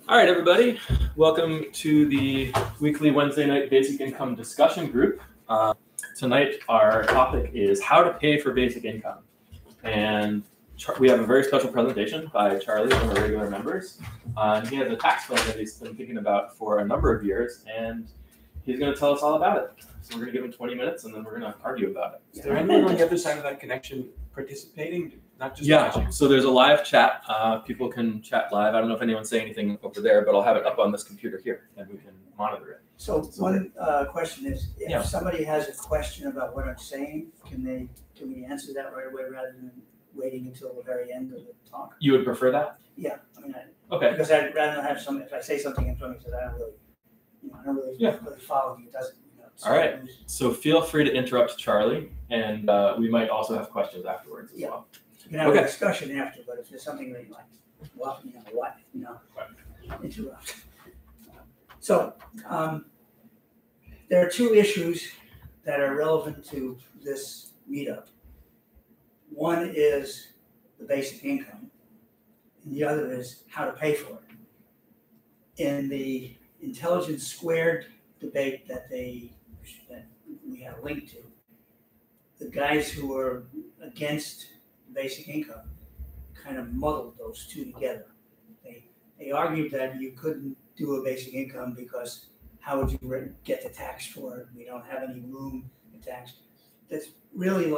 All right, everybody. Welcome to the weekly Wednesday night basic income discussion group. Tonight, our topic is how to pay for basic income. And we have a very special presentation by Charlie, one of our regular members. He has a tax plan that he's been thinking about for a number of years, and he's going to tell us all about it. So we're going to give him 20 minutes, and then we're going to argue about it. Is there anyone on the other side of that connection participating? Not just watching? So there's a live chat. People can chat live. I don't know if anyone's saying anything over there, but I'll have it up on this computer here, and we can monitor it. So one question is, if somebody has a question about what I'm saying, can we answer that right away rather than waiting until the very end of the talk? You would prefer that? Yeah, I mean, okay. Because I'd rather not have if I say something and somebody says I don't really follow you. It doesn't. All right. So feel free to interrupt Charlie, and we might also have questions afterwards as well. You can have a discussion after, but if there's something that you like, interrupt. So there are two issues that are relevant to this meetup. One is the basic income, and the other is how to pay for it. In the Intelligence Squared debate that we have a link to, the guys who were against basic income kind of muddled those two together. They argued that you couldn't do a basic income because how would you get the tax for it? We don't have any room to tax. That's really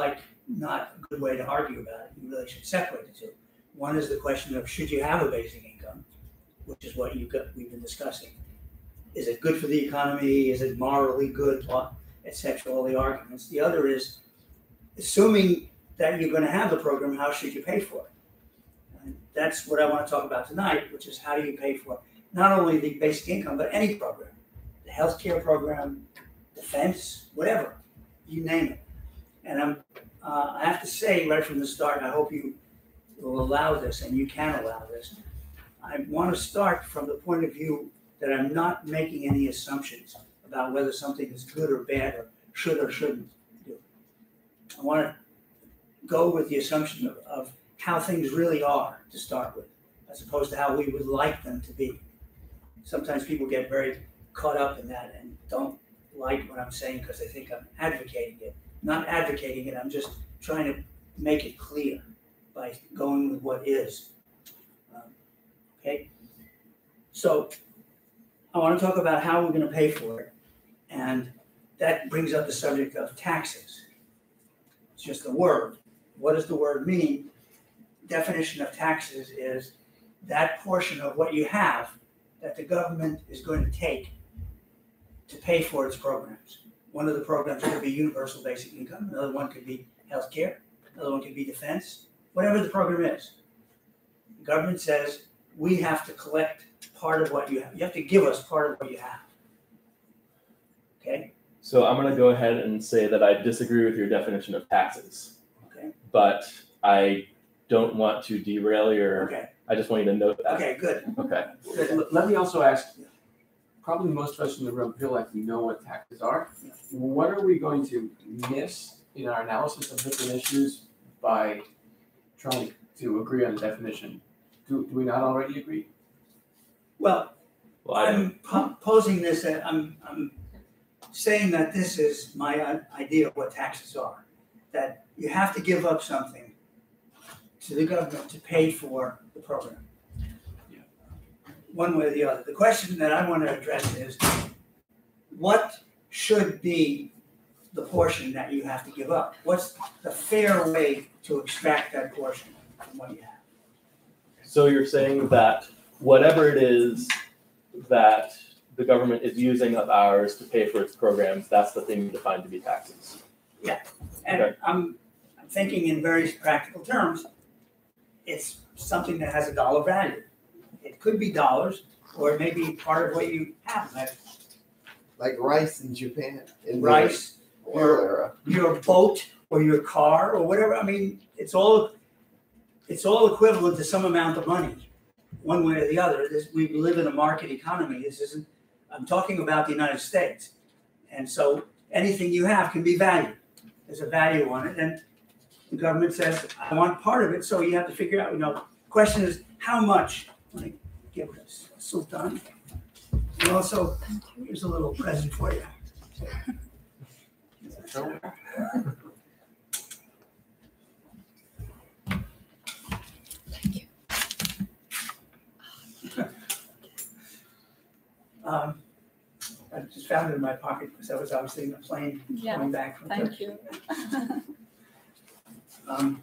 not a good way to argue about it. You really should separate the two. One is the question of should you have a basic income, which is what we've been discussing. Is it good for the economy? Is it morally good? Etc. All the arguments. The other is assuming that you're going to have the program, how should you pay for it? And that's what I want to talk about tonight, which is how do you pay for not only the basic income, but any program, the healthcare program, defense, whatever, you name it. And I have to say right from the start, I hope you will allow this, and you can allow this. I want to start from the point of view that I'm not making any assumptions about whether something is good or bad or shouldn't do. I want to go with the assumption of how things really are to start with, as opposed to how we would like them to be. Sometimes people get very caught up in that and don't like what I'm saying because they think I'm advocating it. Not advocating it, I'm just trying to make it clear by going with what is. Okay? So I want to talk about how we're going to pay for it. And that brings up the subject of taxes. It's just a word. What does the word mean? Definition of taxes is that portion of what you have that the government is going to take to pay for its programs. One of the programs could be universal basic income. Another one could be healthcare. Another one could be defense. Whatever the program is. The government says, we have to collect part of what you have. You have to give us part of what you have. Okay? So I'm going to go ahead and say that I disagree with your definition of taxes. Okay. But I don't want to derail your... Okay. I just want you to note that. Okay, good. Okay. Good. Let me also ask, probably most of us in the room feel like we know what taxes are. Yeah. What are we going to miss in our analysis of different issues by trying to agree on the definition? Do we not already agree? Well I'm posing this, I'm saying that this is my idea of what taxes are, that you have to give up something to the government to pay for the program. Yeah. One way or the other. The question that I want to address is, what should be the portion that you have to give up? What's the fair way to extract that portion from what you have? So you're saying that whatever it is that the government is using of ours to pay for its programs, that's the thing defined to be taxes. Yeah, and okay. I'm thinking in very practical terms. It's something that has a dollar value. It could be dollars, or it may be part of what you have. Like rice in Japan. Rice, or your boat, or your car, or whatever. I mean, it's all equivalent to some amount of money, one way or the other. We live in a market economy. I'm talking about the United States. And so anything you have can be valued. There's a value on it. And the government says, I want part of it. So you have to figure out, the question is how much. give us Sultan. And also, here's a little present for you. I just found it in my pocket because I was obviously in a plane coming back from Thank Turkey. you.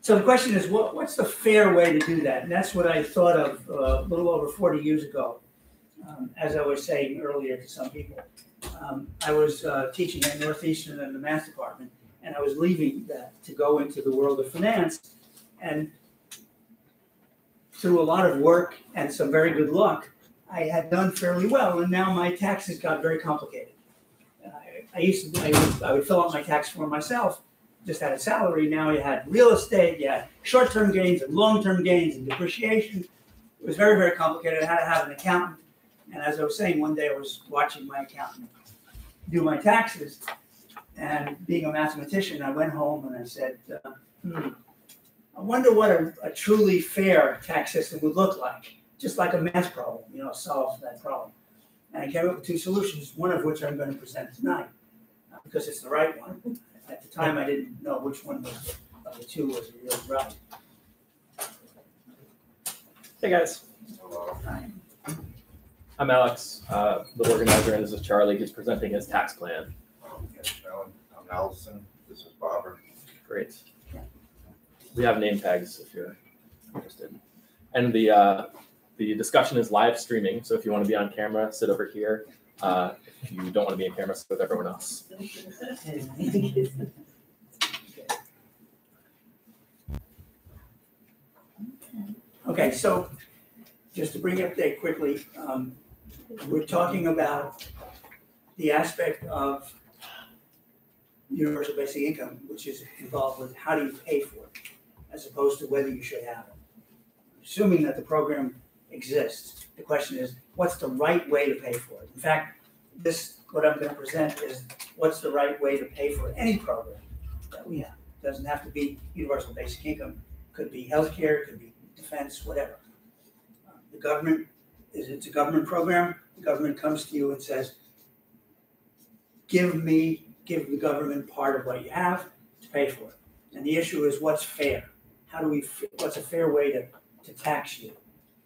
So the question is, what's the fair way to do that? And that's what I thought of a little over 40 years ago. As I was saying earlier to some people, I was teaching at Northeastern in the math department, and I was leaving that to go into the world of finance. And through a lot of work and some very good luck, I had done fairly well, and now my taxes got very complicated. I would fill out my tax form myself, just had a salary. Now you had real estate, you had short-term gains and long-term gains and depreciation. It was very, very complicated. I had to have an accountant. And as I was saying, one day I was watching my accountant do my taxes. And being a mathematician, I went home and I said, I wonder what a truly fair tax system would look like. Just like a math problem, solve that problem. And I came up with two solutions, one of which I'm going to present tonight, because it's the right one. At the time, I didn't know which one of the two was really right. Hey guys, I'm Alex, the organizer, and this is Charlie, who's presenting his tax plan. I'm Allison. This is Barbara. Great. We have name tags if you're interested. And the discussion is live streaming, so if you want to be on camera, sit over here. If you don't want to be on camera, sit with everyone else. Okay, so just to bring it up there quickly, we're talking about the aspect of universal basic income, which is involved with how do you pay for it, as opposed to whether you should have it. Assuming that the program exists, the question is, what's the right way to pay for it? In fact, what I'm going to present is what's the right way to pay for any program that we have. It doesn't have to be universal basic income. It could be healthcare, it could be defense, whatever. The government, it's a government program. The government comes to you and says, give the government part of what you have to pay for it. And the issue is what's fair? What's a fair way to tax you?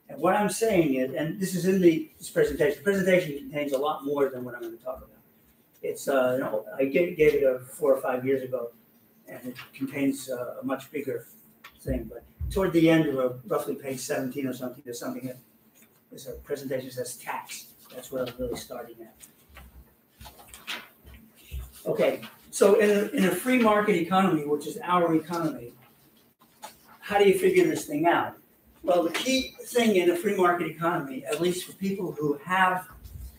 And what I'm saying is, and this is in this presentation. The presentation contains a lot more than what I'm going to talk about. It's, I gave it 4 or 5 years ago, and it contains a much bigger thing. But toward the end of roughly page 17 or something, there's something that there's a presentation that says tax. That's what I'm really starting at. Okay, so in a free market economy, which is our economy, how do you figure this thing out? Well, the key thing in a free market economy, at least for people who have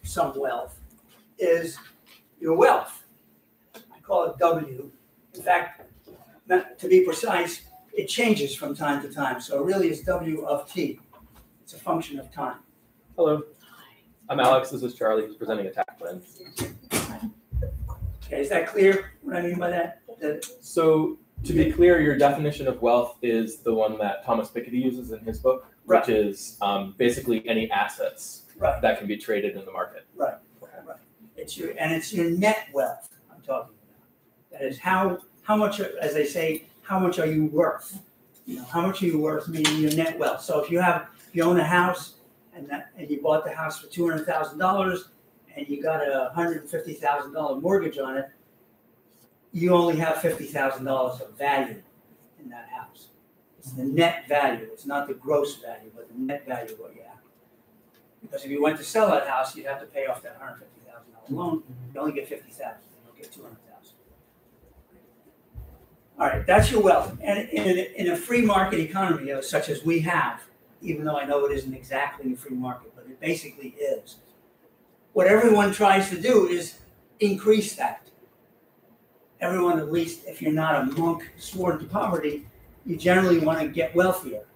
some wealth, is your wealth. I call it W. In fact, to be precise, it changes from time to time. So it really is W of T. It's a function of time. Hello, I'm Alex. This is Charlie, who's presenting a tax plan. Okay, is that clear what I mean by that? So to be clear, your definition of wealth is the one that Thomas Piketty uses in his book, which is basically any assets that can be traded in the market. Right. It's your net wealth I'm talking about. That is how much, as they say, how much are you worth? How much are you worth, meaning your net wealth. So if you own a house and you bought the house for $200,000 and you got a $150,000 mortgage on it, you only have $50,000 of value in that house. It's the net value. It's not the gross value, but the net value of what you have. Because if you went to sell that house, you'd have to pay off that $150,000 loan. You only get $50,000. You don't get $200,000. All right, that's your wealth. And in a free market economy such as we have, even though I know it isn't exactly a free market, but it basically is, what everyone tries to do is increase that. Everyone, at least if you're not a monk sworn to poverty, you generally want to get wealthier.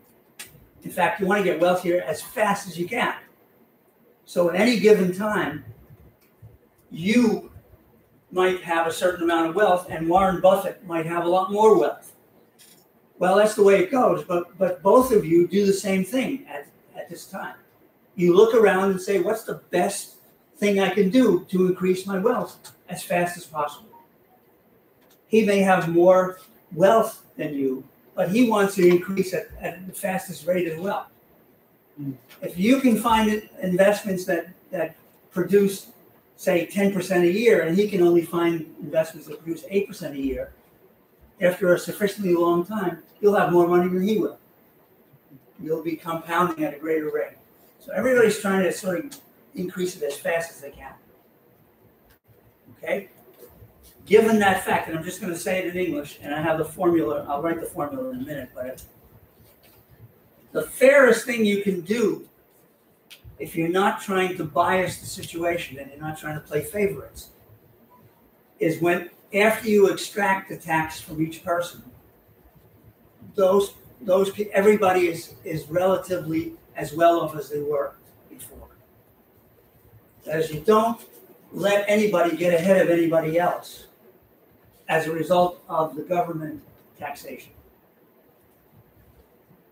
In fact, you want to get wealthier as fast as you can. So at any given time, you might have a certain amount of wealth, and Warren Buffett might have a lot more wealth. Well, that's the way it goes, but both of you do the same thing at this time. You look around and say, what's the best thing I can do to increase my wealth as fast as possible? He may have more wealth than you, but he wants to increase it at the fastest rate as well. If you can find investments that produce, say, 10% a year, and he can only find investments that produce 8% a year, after a sufficiently long time, you'll have more money than he will. You'll be compounding at a greater rate. So everybody's trying to sort of increase it as fast as they can. Okay? Given that fact, and I'm just going to say it in English, and I have the formula, I'll write the formula in a minute, but the fairest thing you can do, if you're not trying to bias the situation and you're not trying to play favorites, is when, after you extract the tax from each person, everybody is relatively as well off as they were before. That is, you don't let anybody get ahead of anybody else as a result of the government taxation.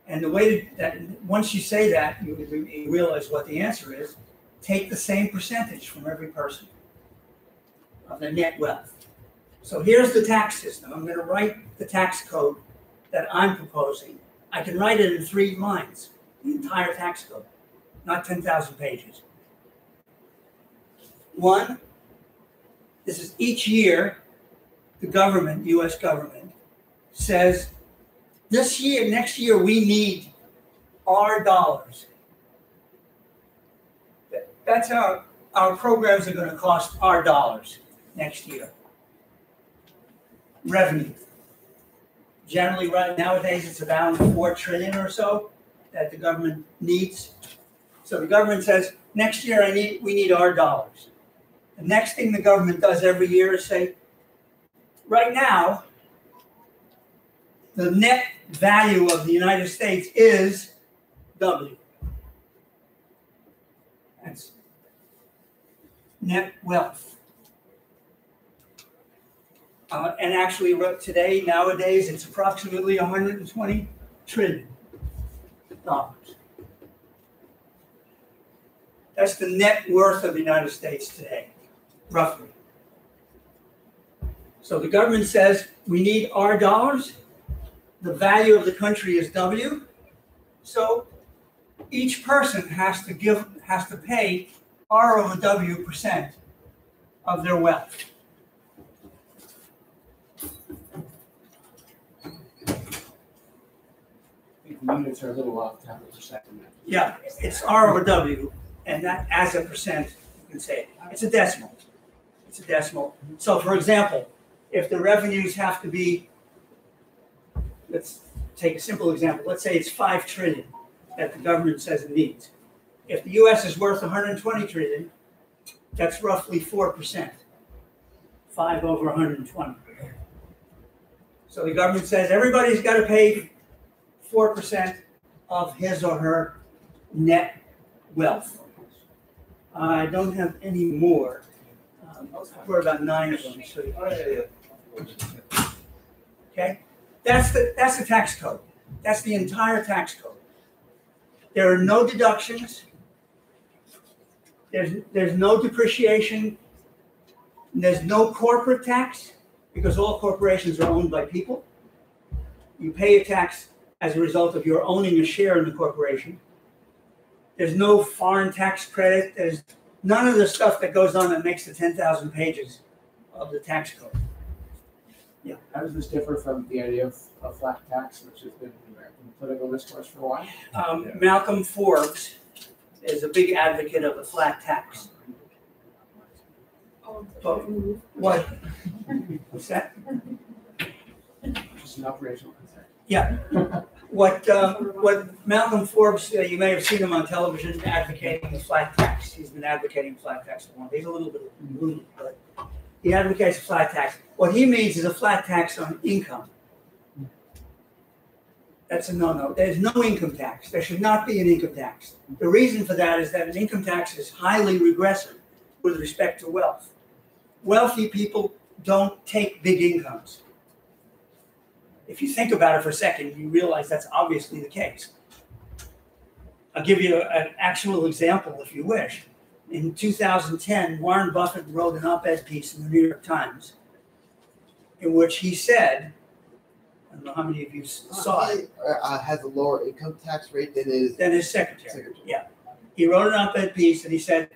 And the way that once you say that, you realize what the answer is. Take the same percentage from every person of the net wealth. So here's the tax system. I'm going to write the tax code that I'm proposing. I can write it in 3 lines, the entire tax code, not 10,000 pages. 1, this is each year, the government, U.S. government, says, this year, next year, we need our dollars. That's how our programs are going to cost our dollars next year. Revenue. Generally, right nowadays, it's about $4 trillion or so that the government needs. So the government says, next year we need our dollars. The next thing the government does every year is say, right now, the net value of the United States is W. That's net wealth. And actually, today, nowadays, it's approximately $120 trillion. That's the net worth of the United States today, roughly. So the government says we need our dollars. The value of the country is W. So each person has to pay R over W percent of their wealth. The units are a little off topic for a second. Yeah, it's R over W, and that as a percent, you can say it's a decimal. It's a decimal. So, for example, if the revenues have to be, let's take a simple example. Let's say it's $5 trillion that the government says it needs. If the U.S. is worth $120 trillion, that's roughly 4%. 5 over 120. So the government says everybody's got to pay 4% of his or her net wealth. I don't have any more. We're about 9 of them. So, okay, that's the tax code. That's the entire tax code. There are no deductions. There's no depreciation. There's no corporate tax because all corporations are owned by people. You pay a tax as a result of your owning a share in the corporation. There's no foreign tax credit. There's none of the stuff that goes on that makes the 10,000 pages of the tax code. Yeah. How does this differ from the idea of flat tax, which has been in American political discourse for a while? Malcolm Forbes is a big advocate of the flat tax. But what? What's that? Just an operational concern. Yeah. What Malcolm Forbes, you may have seen him on television advocating the flat tax. He's been advocating flat tax for long. He's a little bit rude, but he advocates a flat tax. What he means is a flat tax on income. That's a no-no. There's no income tax. There should not be an income tax. The reason for that is that an income tax is highly regressive with respect to wealth. Wealthy people don't take big incomes. If you think about it for a second, you realize that's obviously the case. I'll give you an actual example if you wish. In 2010, Warren Buffett wrote an op-ed piece in the New York Times in which he said, I don't know how many of you saw it. Has a lower income tax rate than his Secretary. Yeah. He wrote an op-ed piece and he said,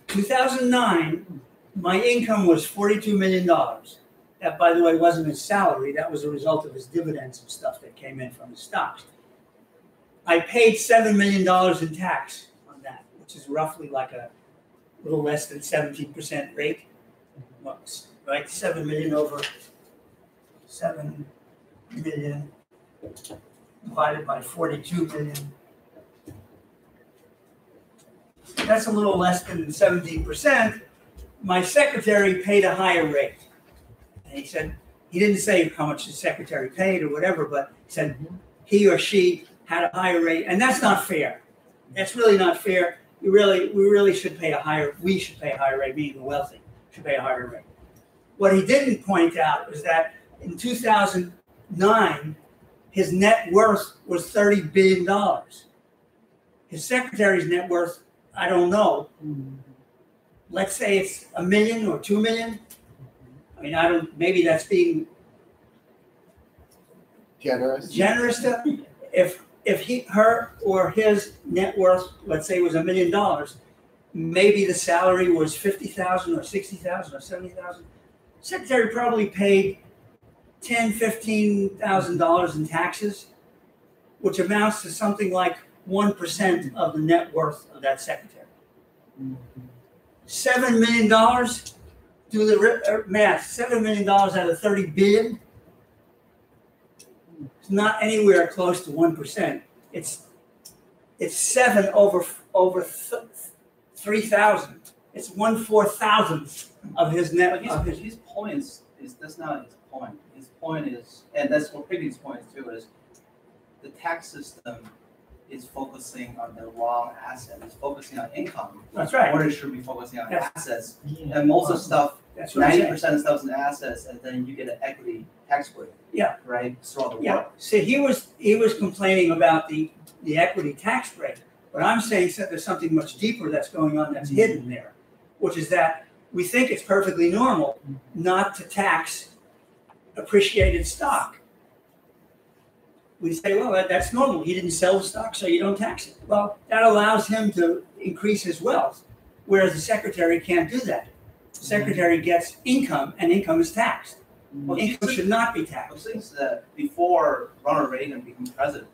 2009, my income was $42 million. That, by the way, wasn't his salary. That was a result of his dividends and stuff that came in from his stocks. I paid $7 million in tax on that, which is roughly like a little less than 17% rate. Right? 7 million over 7 million divided by 42 million. That's a little less than 17%. My secretary paid a higher rate. And he said, he didn't say how much the secretary paid or whatever, but he said he or she had a higher rate. And that's not fair. That's really not fair. We really should pay a higher, we should pay a higher rate, meaning the wealthy should pay a higher rate. What he didn't point out was that in 2009, his net worth was $30 billion. His secretary's net worth, I don't know. Let's say it's $1 million or $2 million. I mean, maybe that's being generous. If her or his net worth, let's say, was $1 million, maybe the salary was $50,000 or $60,000 or $70,000. Secretary probably paid $10,000, $15,000 in taxes, which amounts to something like 1% of the net worth of that secretary. $7 million, do the math, $7 million out of $30 billion. It's not anywhere close to 1%. It's 7 over 3,000. It's 1/4,000th of his net. His point is that's not his point. His point is, and that's what Piggy's point too, is the tax system is focusing on the wrong asset. It's focusing on income. That's right. Or it should be focusing on assets. And most of the stuff, 90% of stuff is in assets, and then you get an equity tax break. Yeah. Right? Throughout the world. Yeah. So he was complaining about the equity tax break. But I'm saying there's something much deeper that's going on that's hidden there, which is that we think it's perfectly normal not to tax appreciated stock. We say, well, that's normal. He didn't sell the stock, so you don't tax it. Well, that allows him to increase his wealth, whereas the secretary can't do that. The secretary gets income, and income is taxed. Well, income should not be taxed. Those things that before Ronald Reagan became president,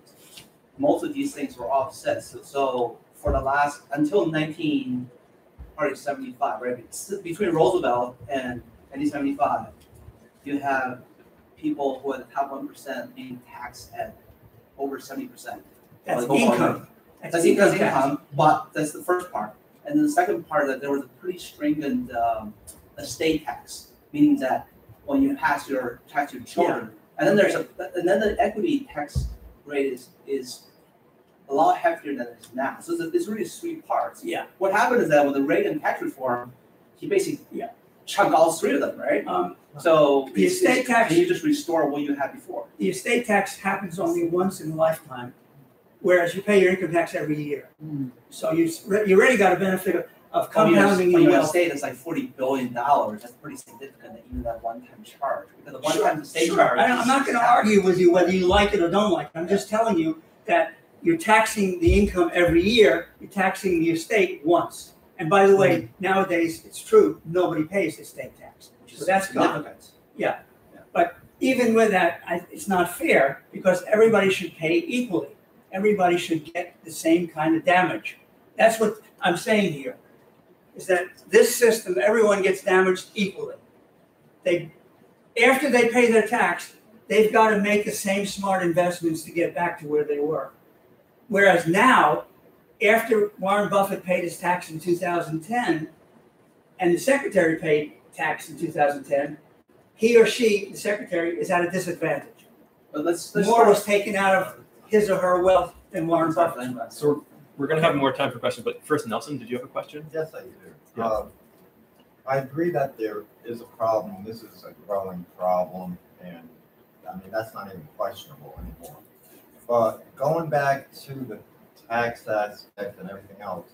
most of these things were offset. So for the last, until 1975, right? Between Roosevelt and 1975, you have people who had the top 1% being taxed at over 70%. That's income. That's income, but that's the first part. And then the second part, that there was a pretty stringent estate tax, meaning that when you pass your tax to your children, and then the equity tax rate is a lot heftier than it is now. So it's really three parts. Yeah. What happened is that with the Reagan tax reform, he basically chunked all three of them, right? So the estate tax, you just restore what you had before. The estate tax happens only once in a lifetime, whereas you pay your income tax every year. So you already got a benefit of compounding your wealth. Estate is like $40 billion. That's pretty significant, even that one-time charge. Because the one-time estate charge. I'm not going to argue with you whether you like it or don't like it. I'm just telling you that you're taxing the income every year. You're taxing the estate once. And by the way, nowadays it's true, nobody pays estate tax. So that's significant. Yeah. But even with that, it's not fair because everybody should pay equally. Everybody should get the same kind of damage. That's what I'm saying here, is that this system, everyone gets damaged equally. After they pay their tax, they've got to make the same smart investments to get back to where they were. Whereas now, after Warren Buffett paid his tax in 2010, and the secretary paid tax in 2010, he or she, the secretary, is at a disadvantage. But let's more was taken out of his or her wealth than Warren Buffett. So we're going to have more time for questions, but first, Nelson, did you have a question? Yes, I do. Yeah. I agree that there is a problem. This is a growing problem, and I mean, that's not even questionable anymore. But going back to the tax aspect and everything else,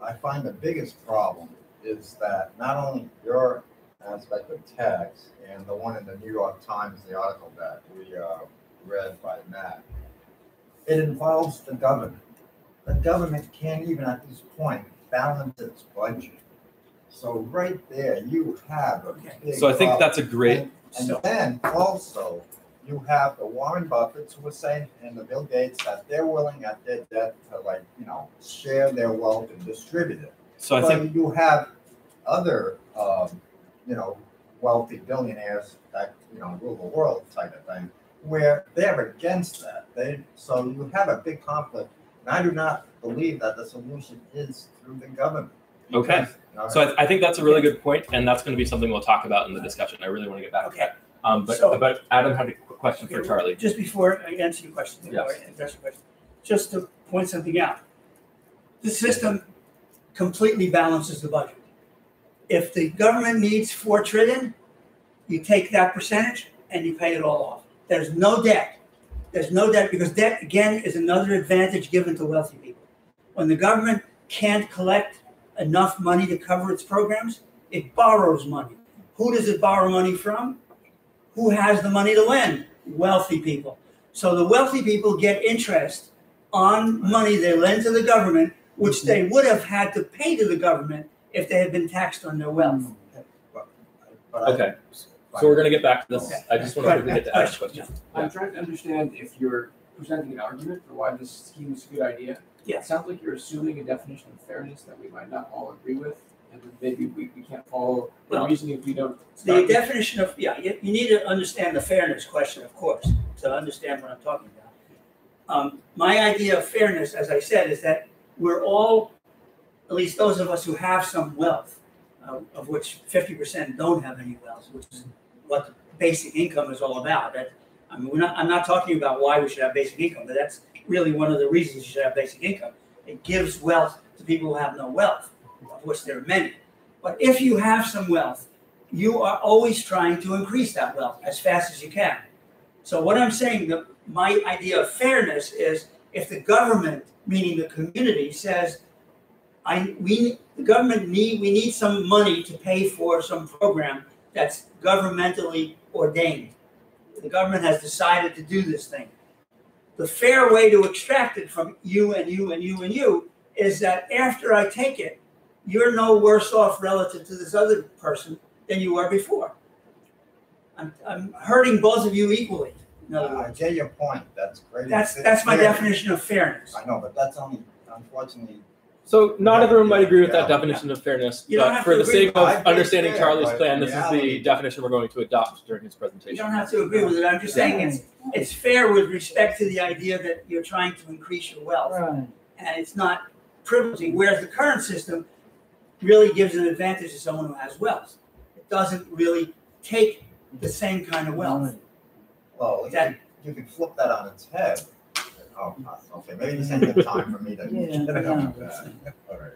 I find the biggest problem is that not only your aspect of tax and the one in the New York Times, the article that we read by Matt, it involves the government. The government can't even at this point balance its budget. So right there, you have a big So I think problem. that's a great. And then also, you have the Warren Buffetts who are saying, and the Bill Gates, that they're willing at their debt to share their wealth and distribute it. So I But think you have other, wealthy billionaires that, rule the world type of thing, where they're against that. So you have a big conflict. And I do not believe that the solution is through the government. okay. So I think that's a really good point, and that's going to be something we'll talk about in the discussion. I really want to get back to that. But Adam had a question for Charlie. Just before I answer your question, Yes. or address your question, just to point something out. The system completely balances the budget. If the government needs $4 trillion, you take that percentage and you pay it all off. There's no debt. There's no debt because debt, again, is another advantage given to wealthy people. When the government can't collect enough money to cover its programs, it borrows money. Who does it borrow money from? Who has the money to lend? Wealthy people. So the wealthy people get interest on money they lend to the government, which they would have had to pay to the government if they had been taxed on their wealth. Okay. So we're going to get back to this. Okay. I just want to quickly get to Adam's question. I'm trying to understand if you're presenting an argument for why this scheme is a good idea. Yeah. It sounds like you're assuming a definition of fairness that we might not all agree with, and that maybe we can't follow the Well, reasoning if we don't. The definition of, you need to understand the fairness question, of course, to understand what I'm talking about. My idea of fairness, as I said, is that we're all, at least those of us who have some wealth, of which 50% don't have any wealth, which is what the basic income is all about. I'm not talking about why we should have basic income, but that's really one of the reasons you should have basic income. It gives wealth to people who have no wealth, of which there are many. But if you have some wealth, you are always trying to increase that wealth as fast as you can. So what I'm saying, my idea of fairness is if the government, meaning the community, says, we need some money to pay for some program that's governmentally ordained. The government has decided to do this thing. The fair way to extract it from you and you and you and you is that after I take it, you're no worse off relative to this other person than you were before. I'm hurting both of you equally. In other I words, get your point. That's great. that's my definition of fairness. I know, but that's only, unfortunately, So not everyone might agree with that definition of fairness, You don't but have for to the agree sake with of understanding fair, Charlie's but plan, this is reality- the definition we're going to adopt during his You presentation. don't have to agree with it. I'm just saying it's fair with respect to the idea that you're trying to increase your wealth. Right. And it's not privileging, whereas the current system really gives an advantage to someone who has wealth. It doesn't really take the same kind of wealth. well, That- you could flip that on its head. Oh, okay, maybe this ain't the time for me to Yeah, get it yeah. on that. All right.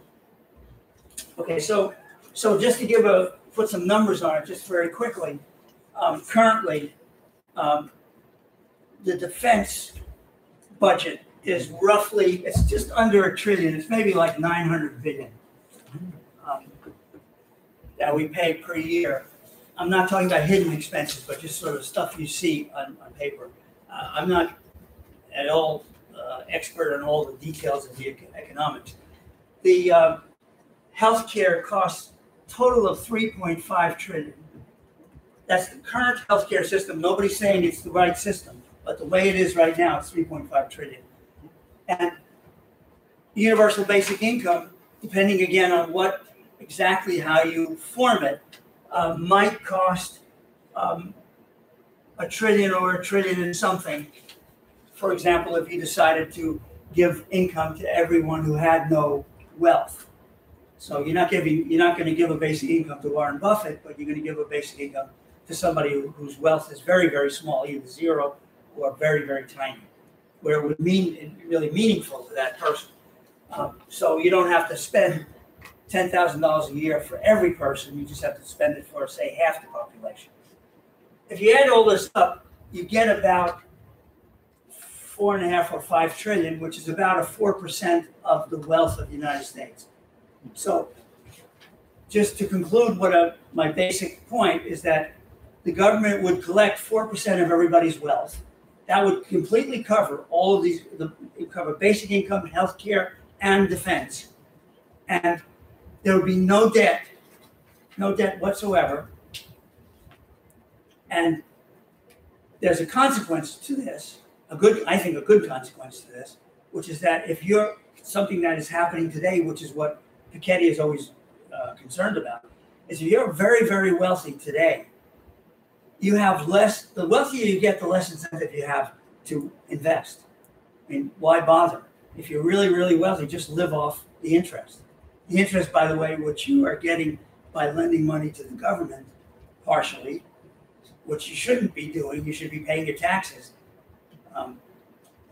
Okay, so just to put some numbers on it, just very quickly, currently, the defense budget is roughly, it's just under $1 trillion. It's maybe like 900 billion that we pay per year. I'm not talking about hidden expenses, but just sort of stuff you see on paper. I'm not at all expert on all the details of the economics. The healthcare costs total of 3.5 trillion. That's the current healthcare system. Nobody's saying it's the right system, but the way it is right now, it's 3.5 trillion. And universal basic income, depending again on exactly how you form it, might cost $1 trillion or $1 trillion and something. For example, if you decided to give income to everyone who had no wealth. So you're not going to give a basic income to Warren Buffett, but you're going to give a basic income to somebody whose wealth is very, very small, either zero or very, very tiny, where it would mean really meaningful to that person. So you don't have to spend $10,000 a year for every person. You just have to spend it for, say, half the population. If you add all this up, you get about 4.5 or 5 trillion, which is about a 4% of the wealth of the United States. So just to conclude, my basic point is that the government would collect 4% of everybody's wealth. That would completely cover all of these, cover basic income, healthcare, and defense. And there would be no debt whatsoever. And there's a consequence to this, I think a good consequence to this, which is that if you're something that is happening today, which is what Piketty is always concerned about, is if you're very, very wealthy today, you have less, the wealthier you get, the less incentive you have to invest. I mean, why bother? If you're really, really wealthy, just live off the interest. The interest, by the way, which you are getting by lending money to the government, partially, which you shouldn't be doing, you should be paying your taxes.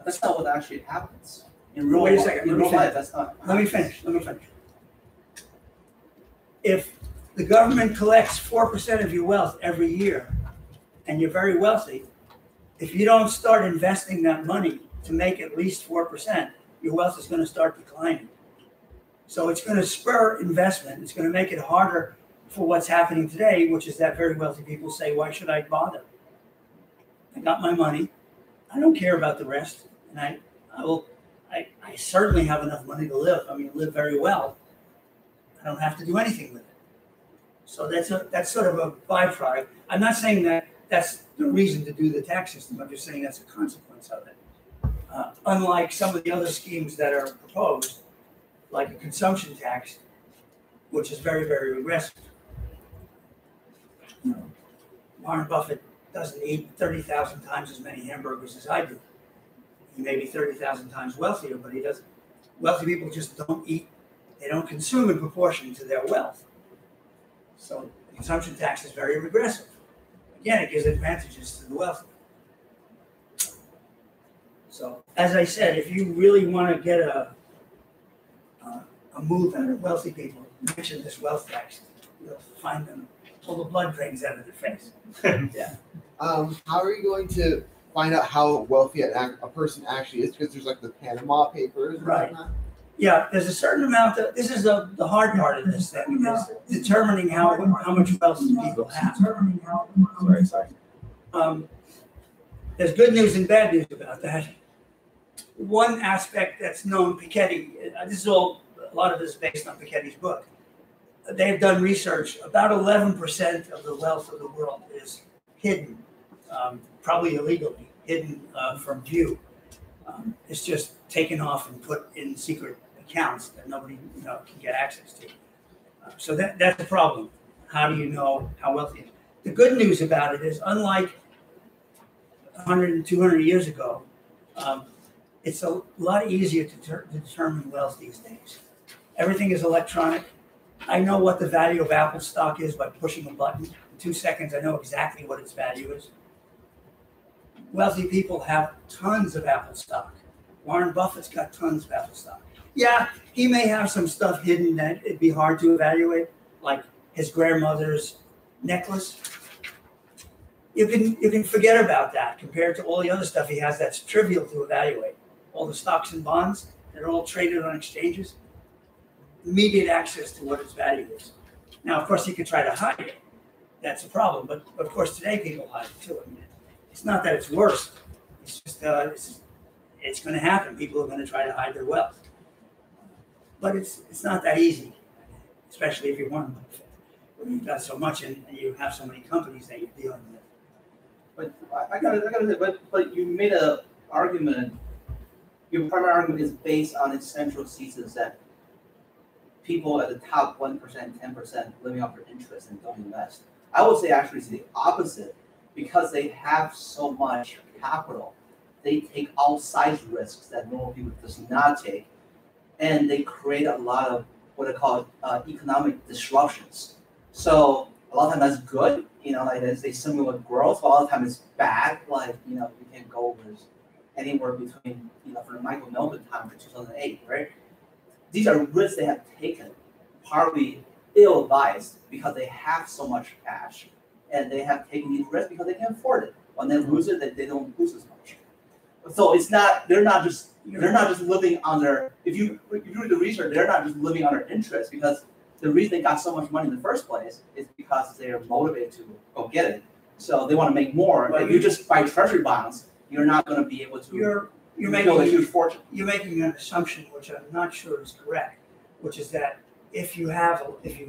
That's not what actually happens. In real Wait a second, in real life, that's not. Let me finish. If the government collects 4% of your wealth every year, and you're very wealthy, if you don't start investing that money to make at least 4%, your wealth is going to start declining. So it's going to spur investment. It's going to make it harder for what's happening today, which is that very wealthy people say, why should I bother? I got my money. I don't care about the rest. And I certainly have enough money to live. I mean, live very well. I don't have to do anything with it. So that's sort of a byproduct. I'm not saying that that's the reason to do the tax system. I'm just saying that's a consequence of it. Unlike some of the other schemes that are proposed, like a consumption tax, which is very, very regressive. You know, Warren Buffett doesn't eat 30,000 times as many hamburgers as I do. He may be 30,000 times wealthier, but he doesn't. Wealthy people just don't eat. They don't consume in proportion to their wealth. So the consumption tax is very regressive. Again, it gives advantages to the wealthy. So, as I said, if you really want to get a move out of wealthy people, mention this wealth tax. You'll find them pull the blood drains out of their face. Yeah. How are you going to find out how wealthy a person actually is? Because there's like the Panama Papers. Right. Yeah, there's a certain amount of, this is the hard part of this thing, is determining how much wealth people have. Sorry. There's good news and bad news about that. One aspect that's known, Piketty, a lot of this is based on Piketty's book. They've done research. About 11% of the wealth of the world is hidden, probably illegally, hidden from view. It's just taken off and put in secret accounts that nobody can get access to. So that's the problem. How do you know how wealthy it is? The good news about it is, unlike 100 and 200 years ago, it's a lot easier to determine wealth these days. Everything is electronic. I know what the value of Apple stock is by pushing a button. In 2 seconds, I know exactly what its value is. Wealthy people have tons of Apple stock. Warren Buffett's got tons of Apple stock. Yeah, he may have some stuff hidden that it'd be hard to evaluate, like his grandmother's necklace. You can forget about that compared to all the other stuff he has that's trivial to evaluate. All the stocks and bonds that are all traded on exchanges. Immediate access to what its value is. Now, of course, you could try to hide it. That's a problem. But of course, today people hide it too. I mean, it's not that it's worse. It's just it's going to happen. People are going to try to hide their wealth. But it's not that easy, especially if you're Warren Buffett, where you've got so much and you have so many companies that you're dealing with. But I gotta say, but you made an argument. Your primary argument is based on its central thesis that people at the top 1%, 10% living off their interest and don't invest. I would say actually it's the opposite, because they have so much capital. They take outsized risks that normal people does not take, and they create a lot of what I call economic disruptions. So a lot of times that's good, like they simulate growth. But a lot of times it's bad, like you can go over anywhere between from the Michael Melvin time to 2008, right? These are risks they have taken, partly ill-advised because they have so much cash, and they have taken these risks because they can afford it. When they lose it, they don't lose as much. So it's not, they're not just living on their, if you do the research, they're not just living on their interest, because the reason they got so much money in the first place is because they're motivated to go get it. So they want to make more. Well, If you just buy treasury bonds, you're not going to be able to You're build a making, huge fortune. you're making an assumption which I'm not sure is correct, which is that if you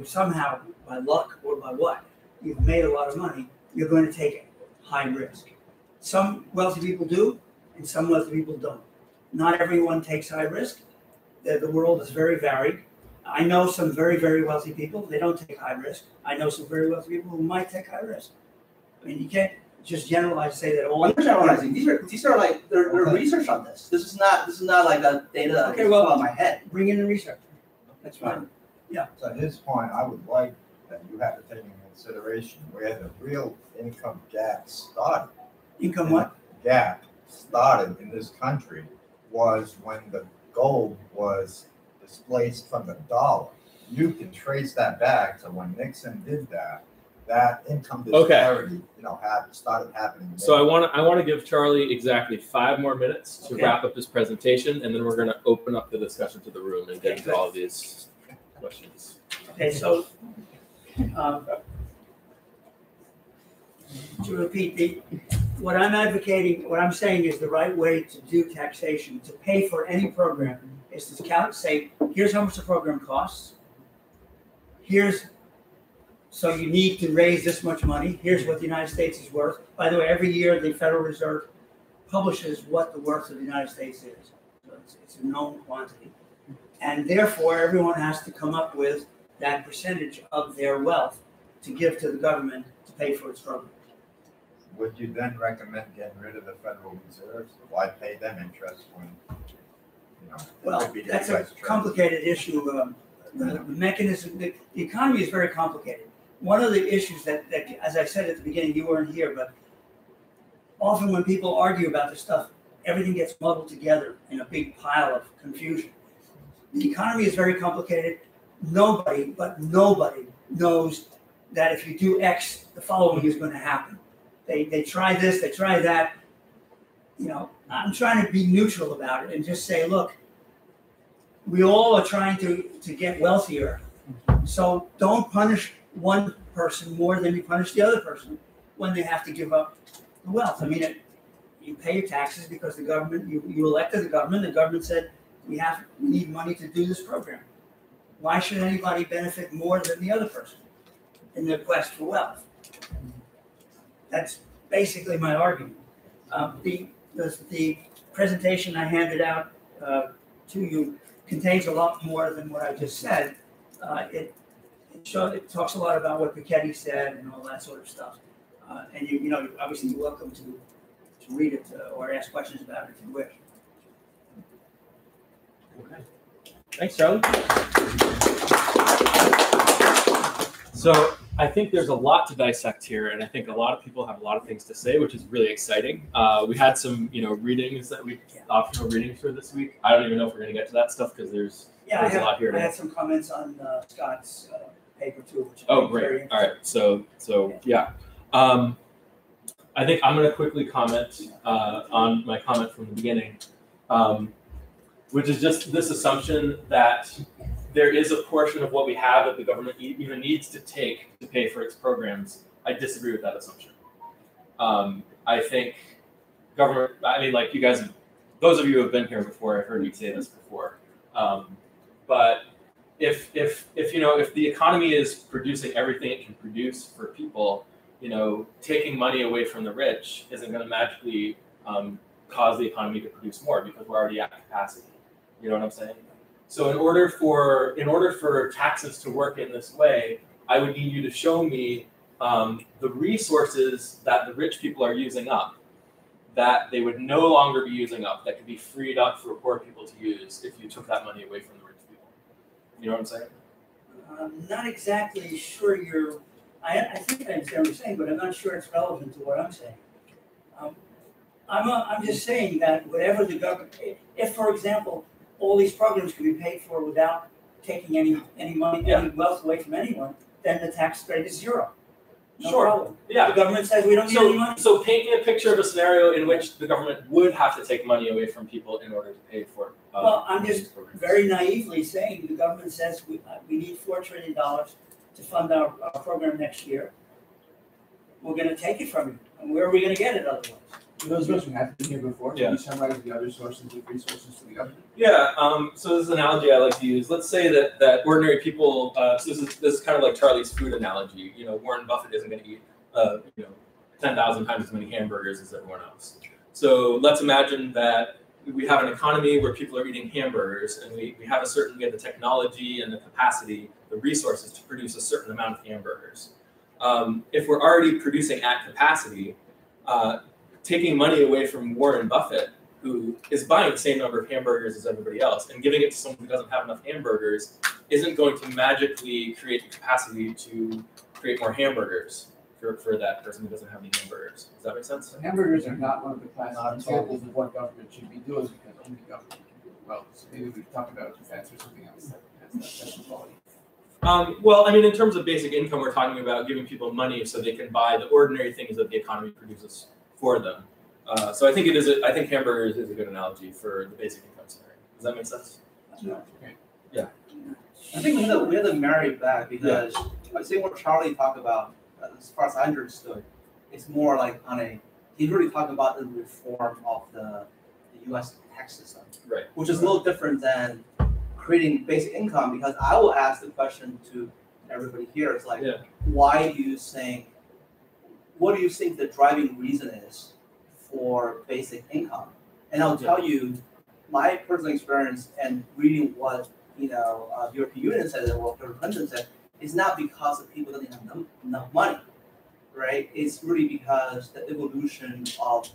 somehow, by luck or by what, you've made a lot of money, you're going to take high risk. Some wealthy people do, and some wealthy people don't. Not everyone takes high risk. The world is very varied. I know some very, very wealthy people, they don't take high risk. I know some very wealthy people who might take high risk. I mean, you can't just generalize, say that all. I'm not generalizing. These are like they're research on this. This is not like a data Okay, well, on my head. Bring in the research. That's fine. So at his point, I would like that you have to take into consideration where the real income gap started. Income what? Gap started in this country was when the gold was displaced from the dollar. You can trace that back to when Nixon did that. That income disparity, started happening. So I want to give Charlie exactly 5 more minutes to Okay. wrap up his presentation, and then we're going to open up the discussion to the room and get into all of these questions. Okay, so, to repeat, what I'm advocating, what I'm saying is the right way to do taxation, to pay for any program, is to say, here's how much the program costs. So you need to raise this much money. Here's what the United States is worth. By the way, every year the Federal Reserve publishes what the worth of the United States is. So it's a known quantity. And therefore, everyone has to come up with that percentage of their wealth to give to the government to pay for its program. Would you then recommend getting rid of the Federal Reserve? Why pay them interest when, Well, that's a complicated issue. The mechanism, the economy is very complicated. One of the issues that, as I said at the beginning, you weren't here, but often when people argue about this stuff, everything gets muddled together in a big pile of confusion. The economy is very complicated. Nobody knows that if you do X, the following is going to happen. They try this, they try that. I'm trying to be neutral about it and just say, look, we all are trying to get wealthier. So don't punish one person more than you punish the other person when they have to give up the wealth. I mean, you pay your taxes because the government, you elected the government said, we need money to do this program. Why should anybody benefit more than the other person in their quest for wealth? That's basically my argument. The presentation I handed out to you contains a lot more than what I just said. It talks a lot about what Piketty said and all that sort of stuff. And obviously you're welcome to read it or ask questions about it if you wish. Okay. Thanks, Charlie. So I think there's a lot to dissect here, and I think a lot of people have a lot of things to say, which is really exciting. We had some, readings that optional readings for this week. I don't even know if we're going to get to that stuff because there's a lot here. I had some comments on Scott's paper too. Which great. All right. So yeah. I think I'm going to quickly comment on my comment from the beginning, which is just this assumption that there is a portion of what we have that the government even needs to take to pay for its programs. I disagree with that assumption. I think government, like you guys, those of you who have been here before, I've heard you say this before. But if the economy is producing everything it can produce for people, taking money away from the rich isn't going to magically cause the economy to produce more because we're already at capacity. You know what I'm saying? So in order for taxes to work in this way, I would need you to show me the resources that the rich people are using up, that they would no longer be using up, that could be freed up for poor people to use if you took that money away from the rich people. You know what I'm saying? I'm not exactly sure I think I understand what you're saying, but I'm not sure it's relevant to what I'm saying. I'm just saying that whatever the government, if for example, all these programs can be paid for without taking any money, any wealth away from anyone, then the tax rate is zero. No Sure. problem. Yeah. The government says we don't need any money. So painting a picture of a scenario in which the government would have to take money away from people in order to pay for. Well, I'm these just programs. very naively saying the government says we need $4 trillion to fund our program next year. We're going to take it from you, and where are we going to get it otherwise? For those of us who have been here before, Yeah. can you summarize the other sources of resources to the government? Yeah. So this is an analogy I like to use. Let's say that ordinary people. So this is kind of like Charlie's food analogy. Warren Buffett isn't going to eat 10,000 times as many hamburgers as everyone else. So let's imagine that we have an economy where people are eating hamburgers, and we have the technology and the capacity, the resources to produce a certain amount of hamburgers. If we're already producing at capacity, taking money away from Warren Buffett, who is buying the same number of hamburgers as everybody else, and giving it to someone who doesn't have enough hamburgers, isn't going to magically create the capacity to create more hamburgers for that person who doesn't have any hamburgers. Does that make sense? So hamburgers are not one of the classic Not examples of what government should be doing because only government can do it well. So maybe we could talk about defense or something else that has that special quality. Well, I mean, in terms of basic income, we're talking about giving people money so they can buy the ordinary things that the economy produces for them. So I think I think hamburgers is a good analogy for the basic income scenario. Does that make sense? Okay. I think we have to marry it back because I think what Charlie talked about, as far as I understood, it's more like he's really talking about the reform of the U.S. tax system, Right. which is a little different than creating basic income. Because I will ask the question to everybody here: it's like, what do you think the driving reason is for basic income? And I'll tell you my personal experience and reading what European Union said and what President Clinton said. It's not because the people don't have enough money, right? It's really because the evolution of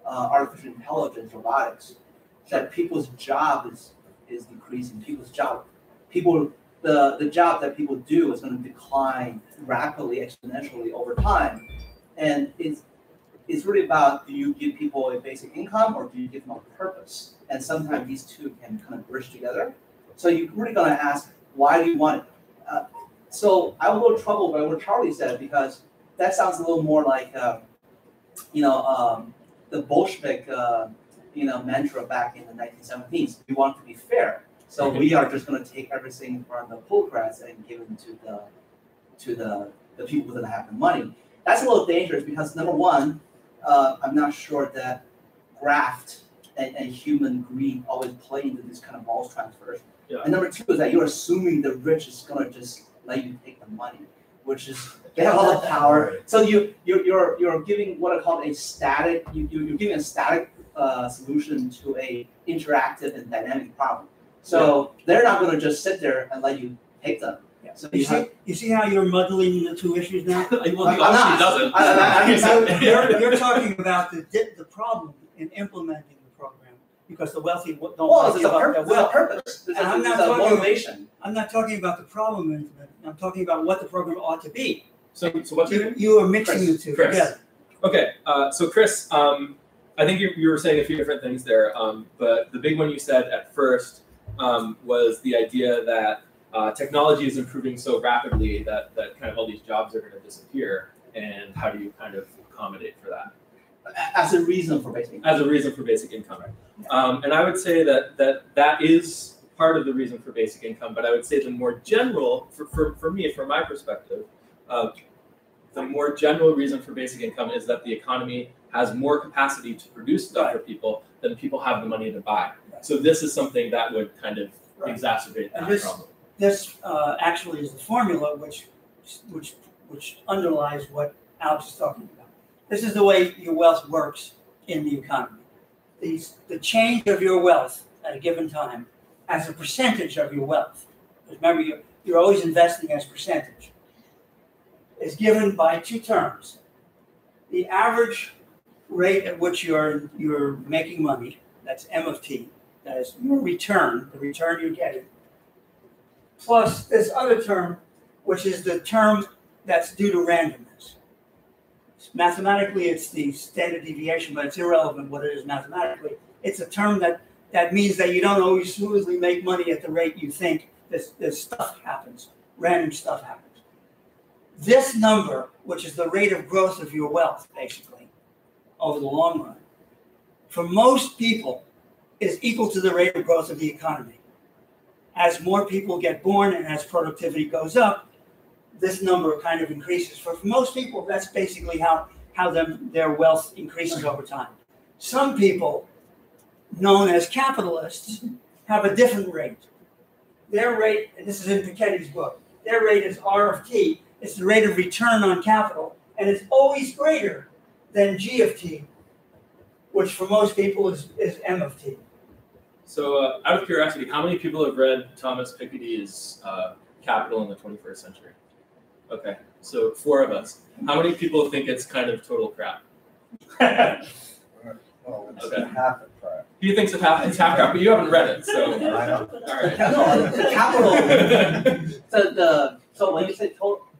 artificial intelligence, robotics, that people's job is decreasing. The job that people do is going to decline rapidly, exponentially over time, and it's really about, do you give people a basic income or do you give them a purpose? And sometimes these two can kind of bridge together. So you're really going to ask, why do you want it? So I'm a little troubled by what Charlie said because that sounds a little more like, the Bolshevik, mantra back in the 1970s. We want to be fair, so we are just going to take everything from the plutocrats and give them to the people that have the money. That's a little dangerous because number one, I'm not sure that graft and human greed always play into this kind of wealth transfers. Yeah. And And number two is that you're assuming the rich is going to just let you take the money, which is they have all the power. So you're giving what I call a static. You're giving a static solution to a interactive and dynamic problem. So they're not going to just sit there and let you take them. Yeah. So You see how you're muddling the two issues now? Well, he I'm not. doesn't. You're talking about the problem in implementing the program because the wealthy don't Well, want to there's give a up their purpose. There's a wealth. purpose. There's I'm not a talking- motivation. I'm not talking about the problem in it. I'm talking about what the program ought to be. So what's your name? You are mixing the two Chris. together. Okay, so Chris, I think you were saying a few different things there, but the big one you said at first was the idea that technology is improving so rapidly that kind of all these jobs are going to disappear, and how do you kind of accommodate for that? As a reason for basic income. As a reason for basic income. And I would say that is part of the reason for basic income, but I would say the more general, for me, from my perspective, the more general reason for basic income is that the economy has more capacity to produce stuff for people than people have the money to buy. So this is something that would kind of exacerbate that And this- problem. This actually is the formula which underlies what Alex is talking about. This is the way your wealth works in the economy. The change of your wealth at a given time as a percentage of your wealth, because remember you're always investing as percentage, is given by two terms. The average rate at which you're making money, that's M of T, that is your return, the return you're getting, plus this other term, which is the term that's due to randomness. Mathematically, it's the standard deviation, but it's irrelevant what it is mathematically. It's a term that means that you don't always smoothly make money at the rate you think. This stuff happens. Random stuff happens. This number, which is the rate of growth of your wealth, basically, over the long run, for most people is equal to the rate of growth of the economy. As more people get born and as productivity goes up, this number kind of increases. For most people, that's basically how their wealth increases over time. Some people, known as capitalists, have a different rate. Their rate, and this is in Piketty's book, their rate is R of T. It's the rate of return on capital, and it's always greater than G of T, which for most people is M of T. So, out of curiosity, how many people have read Thomas Piketty's Capital in the 21st Century? Okay, so 4 of us. How many people think it's kind of total crap? Well, it's Okay. half a crap. He thinks it's half crap, but you haven't read it, so. I know. All right. No, the capital. So when you say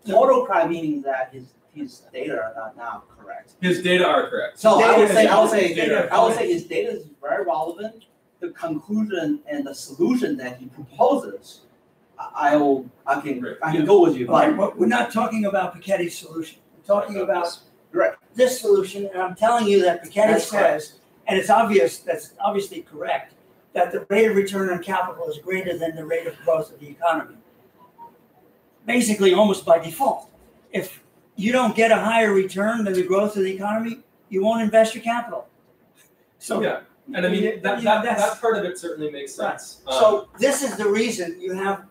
total crime, meaning that his data are not now correct. His data are correct. So I would Data say his data is very relevant. The conclusion and the solution that he proposes, I can go with you. But we're not talking about Piketty's solution. We're talking about Right. this solution, and I'm telling you that Piketty That's correct. says, and it's obvious, that's obviously correct, that the rate of return on capital is greater than the rate of growth of the economy. Basically, almost by default. If you don't get a higher return than the growth of the economy, you won't invest your capital. So, Yeah, and I mean, that part of it certainly makes sense. so this is the reason you have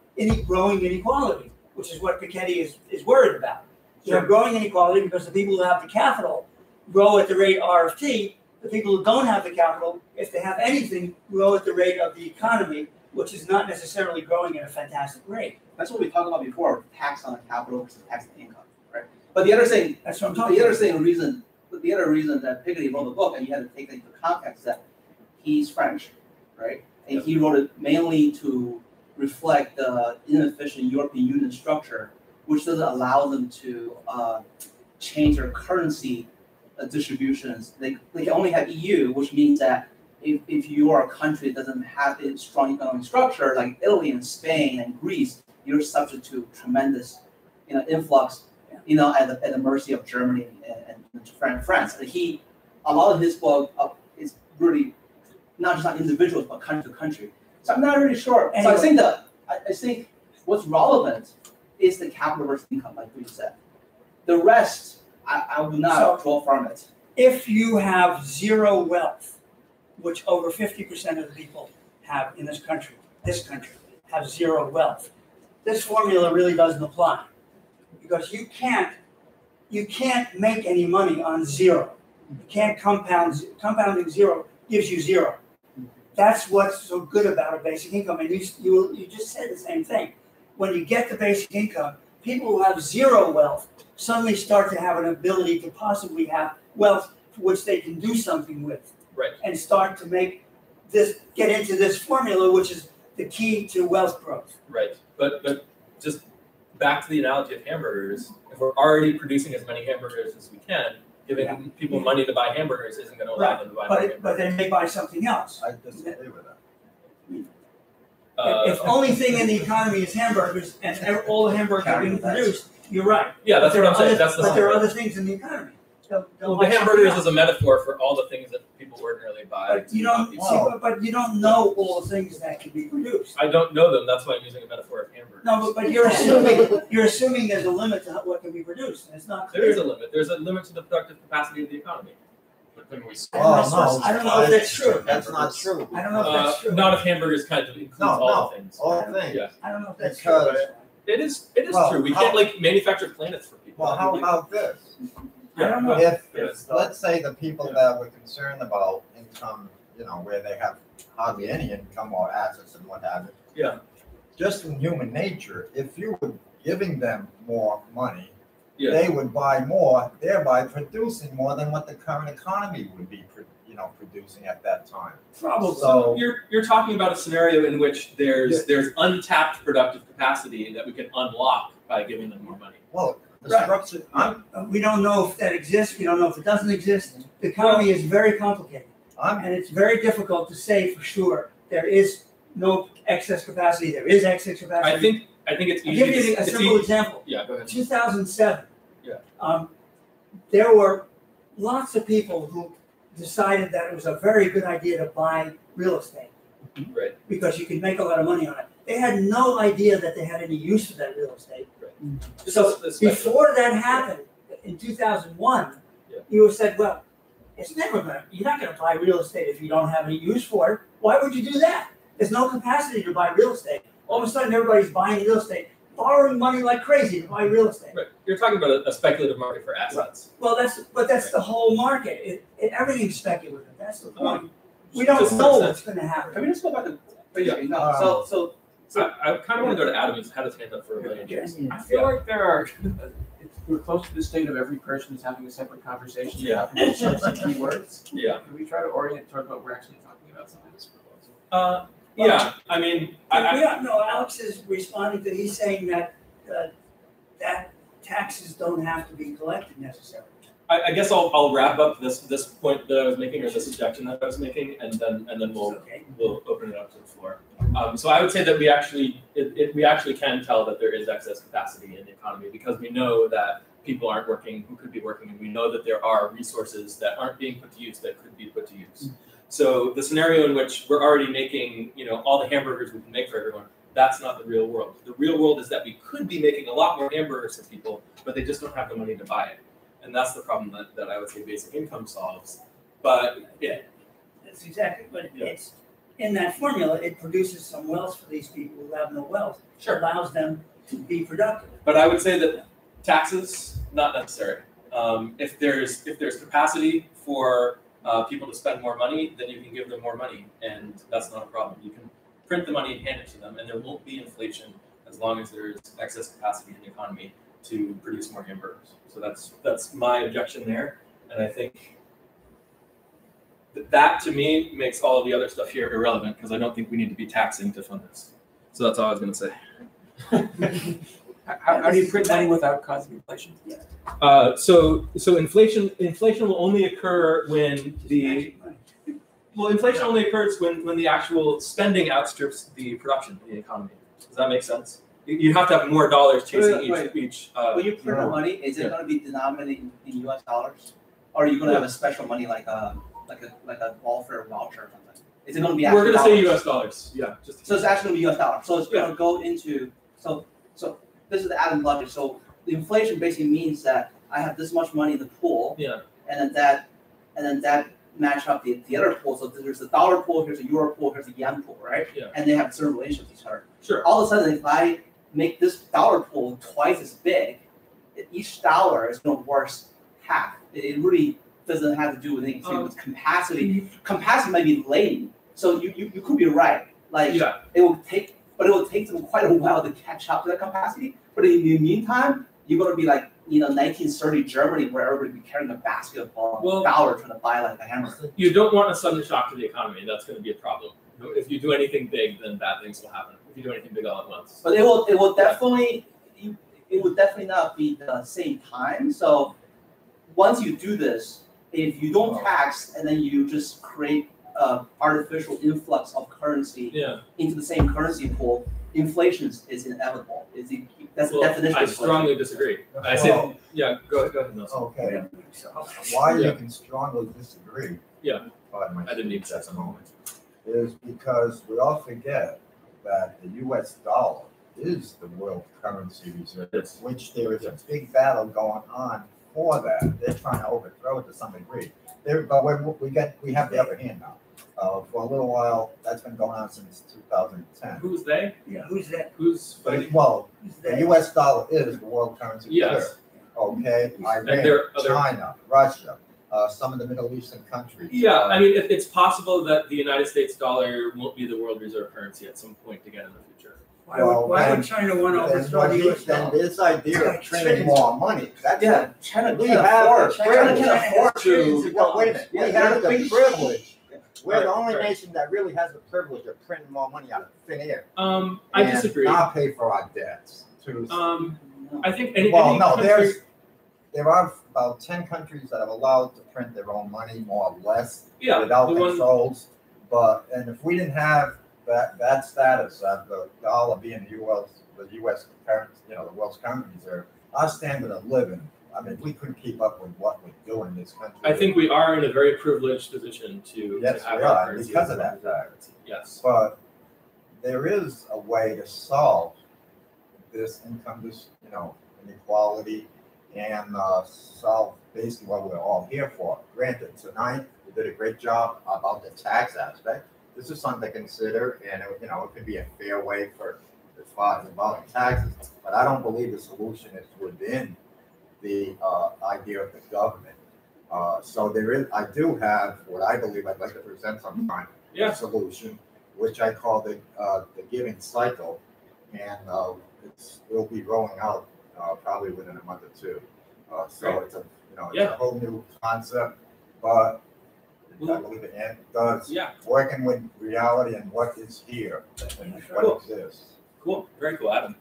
growing inequality, which is what Piketty is worried about. You have growing inequality because the people who have the capital grow at the rate R of T. The people who don't have the capital, if they have anything, grow at the rate of the economy, which is not necessarily growing at a fantastic rate. That's what we talked about before: tax on capital versus tax on income, right? But the other thing, That's what I'm talking about. the other reason that Piketty wrote the book, and you have to take into context that he's French, right? And he wrote it mainly to reflect the inefficient European Union structure, which doesn't allow them to change their currency distributions. They can only have EU, which means that if you are a country that doesn't have a strong economic structure, like Italy and Spain and Greece, you're subject to tremendous, influx, at the mercy of Germany and France. And a lot of his book is really not just on individuals, but country to country. So I'm not really sure. Anyway. So I think what's relevant is the capital versus income, like we said. The rest, I would not draw from it. If you have zero wealth, which over 50% of the people have in this country have zero wealth, this formula really doesn't apply, because you can't make any money on zero. You can't compounding zero gives you zero. That's what's so good about a basic income. And you just said the same thing. When you get the basic income, people who have zero wealth suddenly start to have an ability to possibly have wealth for which they can do something with. Right. And start to get into this formula, which is the key to wealth growth. Right, but just back to the analogy of hamburgers, if we're already producing as many hamburgers as we can, giving people money to buy hamburgers isn't going to allow them to buy more hamburgers. But they may buy something else. I disagree with that. If only thing in the economy is hamburgers and all the hamburgers are being produced, you're right. Yeah, that's what I'm saying. But there are other things in the economy. Well, the hamburgers is a metaphor for all the things that people ordinarily buy. But you don't know all the things that can be produced. I don't know them. That's why I'm using a metaphor of hamburgers. No, but you're assuming there's a limit to what can be produced, and it's not clear. There is a limit. There's a limit to the productive capacity of the economy. But then we I don't know if that's true. That's not true. I don't know if that's true. Not if hamburgers kind of includes all the things. All things. Yeah. I don't know if that's Because- true. It is Well, true. We how- can't manufacture planets for people. Well, how about this? I don't know. If let's say the people that were concerned about income, where they have hardly any income or assets and what have you. Yeah. Just in human nature, if you were giving them more money, Yeah. they would buy more, thereby producing more than what the current economy would be, producing at that time. Probably. So You're talking about a scenario in which there's untapped productive capacity that we can unlock by giving them more money. well, the Right. structure. We don't know if that exists. We don't know if it doesn't exist. The economy is very complicated, and it's very difficult to say for sure. There is no excess capacity. There is excess capacity. I think it's I'll easy. give you a it's simple example. Yeah, go ahead. 2007. Yeah. There were lots of people who decided that it was a very good idea to buy real estate Right. because you could make a lot of money on it. They had no idea that they had any use for that real estate. This So is the before that happened in 2001, Yeah. you have said, well, you're not gonna buy real estate if you don't have any use for it. Why would you do that? There's no capacity to buy real estate. All of a sudden, everybody's buying real estate, borrowing money like crazy to buy real estate. Right. You're talking about a speculative market for assets. Well, that's the whole market. Everything's speculative. That's the point. We Just don't know makes what's gonna happen. Can we just go back to Yeah. no, so I kind of want to go to Adam. He's had his hand up for a million years. I feel like there are, we're close to the state of every person is having a separate conversation. Yeah. About keywords. Yeah. Can we try to orient toward what we're actually talking about some of this proposal? Yeah. I mean, No, Alex is responding to, he's saying that, that taxes don't have to be collected necessarily. I guess I'll wrap up this point that I was making, or this objection that I was making, and then we'll Okay. open it up to the floor. So I would say that we actually can tell that there is excess capacity in the economy because we know that people aren't working who could be working, and we know that there are resources that aren't being put to use that could be put to use. So the scenario in which we're already making, all the hamburgers we can make for everyone, that's not the real world. The real world is that we could be making a lot more hamburgers for people, but they just don't have the money to buy it. And that's the problem that I would say basic income solves. But yeah. That's exactly, but Yeah. it's, in that formula, it produces some wealth for these people who have no wealth. Sure. Allows them to be productive. But I would say that taxes, not necessary. If there's capacity for people to spend more money, then you can give them more money, and that's not a problem. You can print the money and hand it to them, and there won't be inflation as long as there's excess capacity in the economy to produce more hamburgers. So that's my objection there, and I think that to me makes all of the other stuff here irrelevant because I don't think we need to be taxing to fund this. So that's all I was going to say. How do you print money without causing inflation? So inflation will only occur when inflation only occurs when the actual spending outstrips the production in the economy. Does that make sense? You have to have more dollars chasing each. when you print the money, is it going to be denominated in U.S. dollars, or are you going to have a special money like a welfare voucher or something? Is it going to be? We're going to say dollars? U.S. dollars. Yeah. So it's actually going to be U.S. dollars. So it's going to go into so this is the Adam logic. So the inflation basically means that I have this much money in the pool. Yeah. And then that match up the other pool. So there's a dollar pool, here's a euro pool, here's a yen pool, right? Yeah. And they have certain relations with each other. Sure. All of a sudden, if I make this dollar pool twice as big, each dollar is going to worth half. It really doesn't have to do with anything with capacity. Capacity might be latent. So you could be right. Like it will take them quite a while to catch up to that capacity. But in the meantime, you're going to be like 1930 Germany, where everybody be carrying a basket of dollars trying to buy like a hamburger. You don't want a sudden shock to the economy. That's going to be a problem. If you do anything big, then bad things will happen. If you do anything big all at once. But it will definitely not be the same time. So once you do this, if you don't tax and then you just create artificial influx of currency into the same currency pool, inflation is inevitable. That's the definition. I strongly disagree. I say, go ahead, Nelson. Okay. Why you can strongly disagree? Yeah. Pardon my I didn't need to say a moment. Is because we all forget that the U.S. dollar is the world currency reserve, which there is a big battle going on for that. They're trying to overthrow it to some degree. But we have the upper hand now. For a little while, that's been going on since 2010. Who's they? Yeah, who's that? Who's fighting? Well, the U.S. dollar is the world currency reserve. Okay, Iran, China, Russia, some of the Middle Eastern countries. Yeah, I mean, it's possible that the United States dollar won't be the world reserve currency at some point again in the future. Why would China want to overthrow the U.S. dollar? Then this idea of printing more money. That's China we have the privilege to. Well, wait a minute. We have the privilege. We're the only nation that really has the privilege of printing more money out of thin air. I disagree. Not pay for our debts. I think there are about 10 countries that have allowed to print their own money, more or less, without the controls. And if we didn't have that status of the dollar being the U.S. currency, the world's currency reserve, our standard of living. I mean, we couldn't keep up with what we do in this country. I think we are in a very privileged position to Yes, have we our are, currency because as of that fact. Yes. But there is a way to solve this income, inequality, and solve basically what we're all here for. Granted, tonight we did a great job about the tax aspect. This is something to consider, and it could be a fair way for as far as about taxes. But I don't believe the solution is within the idea of the government. So I do have what I believe I'd like to present some kind of solution, which I call the giving cycle, and it'll be rolling out probably within a month or two. So it's a whole new concept, but I believe it does working with reality and what is here and what exists. Cool, very cool, Adam.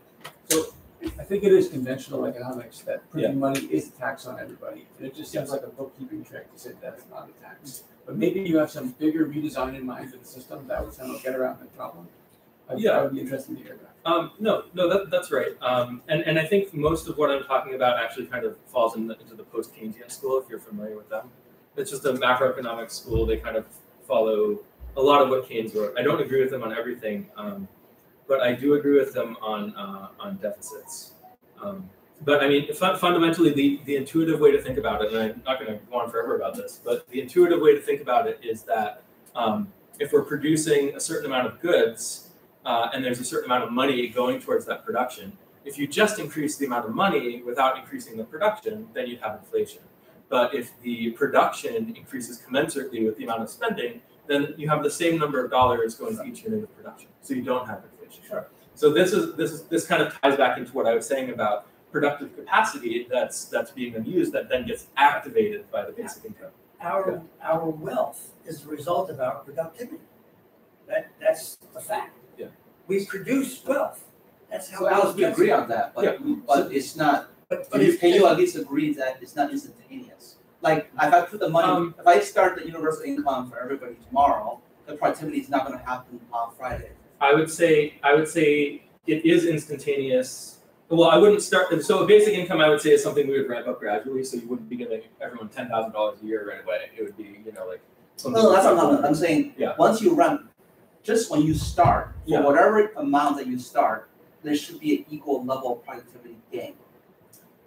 So I think it is conventional economics that printing money is a tax on everybody. And it just seems like a bookkeeping trick to say that's not a tax. But maybe you have some bigger redesign in mind for the system that would somehow get around that problem. I would be interested to hear that. No, that's right. And I think most of what I'm talking about actually kind of falls into the post-Keynesian school, if you're familiar with them. It's just a macroeconomic school. They kind of follow a lot of what Keynes wrote. I don't agree with them on everything, but I do agree with them on deficits. But I mean, fundamentally, the intuitive way to think about it, and I'm not going to go on forever about this, but the intuitive way to think about it is that if we're producing a certain amount of goods, and there's a certain amount of money going towards that production, if you just increase the amount of money without increasing the production, then you'd have inflation. But if the production increases commensurately with the amount of spending, then you have the same number of dollars going to each unit of production. So you don't have inflation. Sure. So this kind of ties back into what I was saying about productive capacity that's being unused that then gets activated by the basic income. Our wealth is the result of our productivity. That's the fact. Yeah. We produce wealth. That's how. So Alice, we agree on that, but it's not. But can you at least agree that it's not instantaneous? Like, if I put the money, if I start the universal income for everybody tomorrow, the productivity is not going to happen on Friday. I would say it is instantaneous. Well, I wouldn't start. So a basic income, I would say, is something we would ramp up gradually. So you wouldn't be giving everyone $10,000 a year right away. It would be, like. No, that's not. I'm saying once you run, just when you start, for whatever amount that you start, there should be an equal level of productivity gain.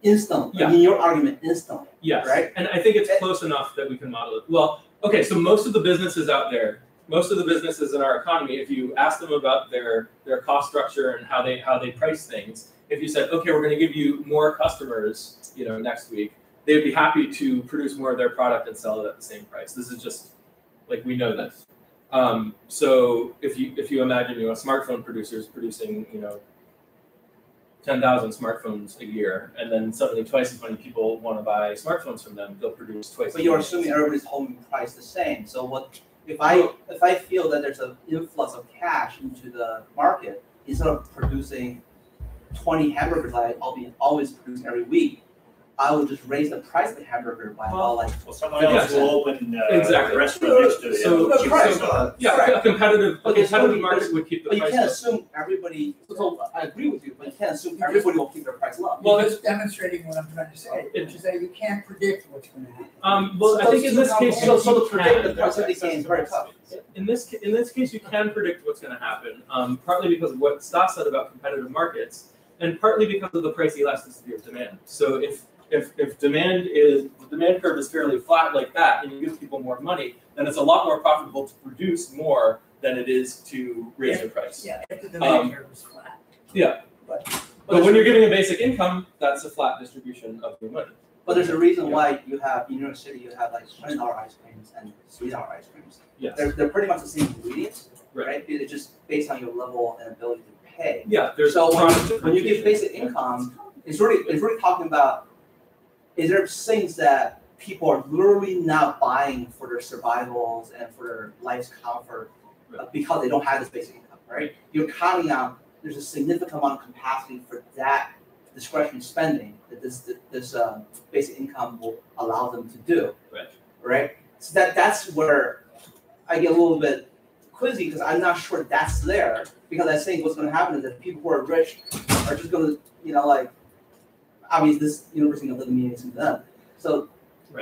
Instantly. Yeah. In your argument, instantly. Yes. Right? And I think it's close enough that we can model it. Well, okay, so most of the businesses out there, most of the businesses in our economy, if you ask them about their cost structure and how they price things, if you said, okay, we're going to give you more customers, next week, they would be happy to produce more of their product and sell it at the same price. This is just we know this. So if you imagine a smartphone producers producing 10,000 smartphones a year, and then suddenly twice as many people want to buy smartphones from them, they'll produce twice. But you're assuming everybody's holding price the same. So what if I feel that there's an influx of cash into the market, instead of producing 20 hamburgers I always produce every week, I will just raise the price of the hamburger by someone else will open exactly. a restaurant next to it. A competitive market would keep the price. But you can't assume everybody. So I agree with you, but you can't assume everybody will keep their price low. Well, it's demonstrating what I'm trying to say, which is that you can't predict what's going to happen. I think in this case, so to predict the productivity gain is very tough. In this case, you can predict what's going to happen, partly because of what Scott said about competitive markets, and partly because of the price elasticity of demand. So if the demand curve is fairly flat like that, and you give people more money, then it's a lot more profitable to produce more than it is to raise your price. Yeah, if the demand curve is flat. Yeah. But when you're giving a basic income, that's a flat distribution of your money. But there's a reason why you have in New York City, you have like $20 ice creams and $3 ice creams. Yes. They're pretty much the same ingredients, right? It's just based on your level and ability to pay. Yeah. So when you give basic income, it's really talking about, is there things that people are literally not buying for their survivals and for their life's comfort because they don't have this basic income, right? You're counting on there's a significant amount of capacity for that discretionary spending that this basic income will allow them to do, right? So that's where I get a little bit quizzing because I'm not sure that's there. Because I think what's going to happen is that people who are rich are just going to, like, obviously this university doesn't mean anything to them. So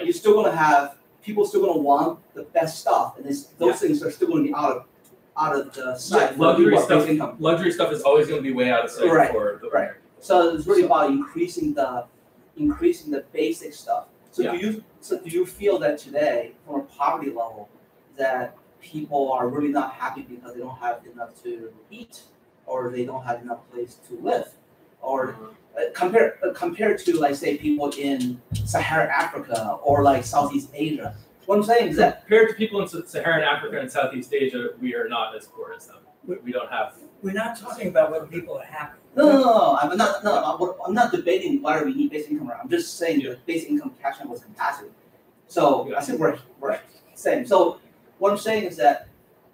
you're still going to have people still going to want the best stuff, and those things are still going to be out of the sight. Luxury stuff is always going to be way out of sight for the right. So it's really about increasing the basic stuff. So do you feel that today, from a poverty level, that people are really not happy because they don't have enough to eat, or they don't have enough place to live, or compared to, like, say, people in Saharan Africa or like Southeast Asia? What I'm saying is that compared to people in Saharan Africa and Southeast Asia, we are not as poor as them. We don't have. We're not talking about whether people are happy. No. I'm not debating whether we need basic income. I'm just saying that basic income cash was capacity. So I think we're same. So what I'm saying is that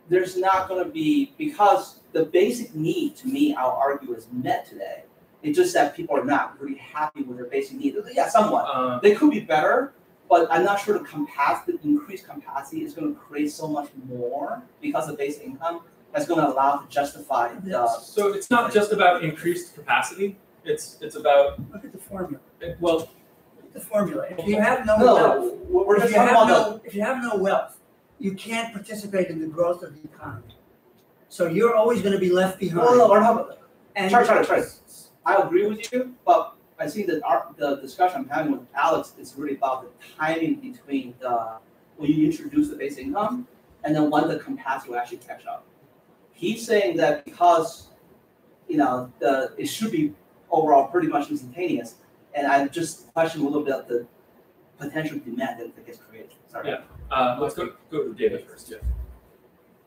there's not going to be, because the basic need, to me, I'll argue, is met today. It's just that people are not really happy with their basic needs. Yeah, somewhat. They could be better, but I'm not sure the increased capacity is going to create so much more because of basic income that's going to allow to justify the. So it's not just about increased capacity. It's about. Look at the formula. Well, look at the formula. If you have no wealth, if you have no wealth, you can't participate in the growth of the economy. So you're always going to be left behind. Sorry. I agree with you, but I see that the discussion I'm having with Alex is really about the timing between when you introduce the basic income and then when the capacity will actually catch up. He's saying that because it should be overall pretty much instantaneous, and I just question a little bit of the potential demand that gets created. Sorry. Yeah. Let's go to David first. Yeah.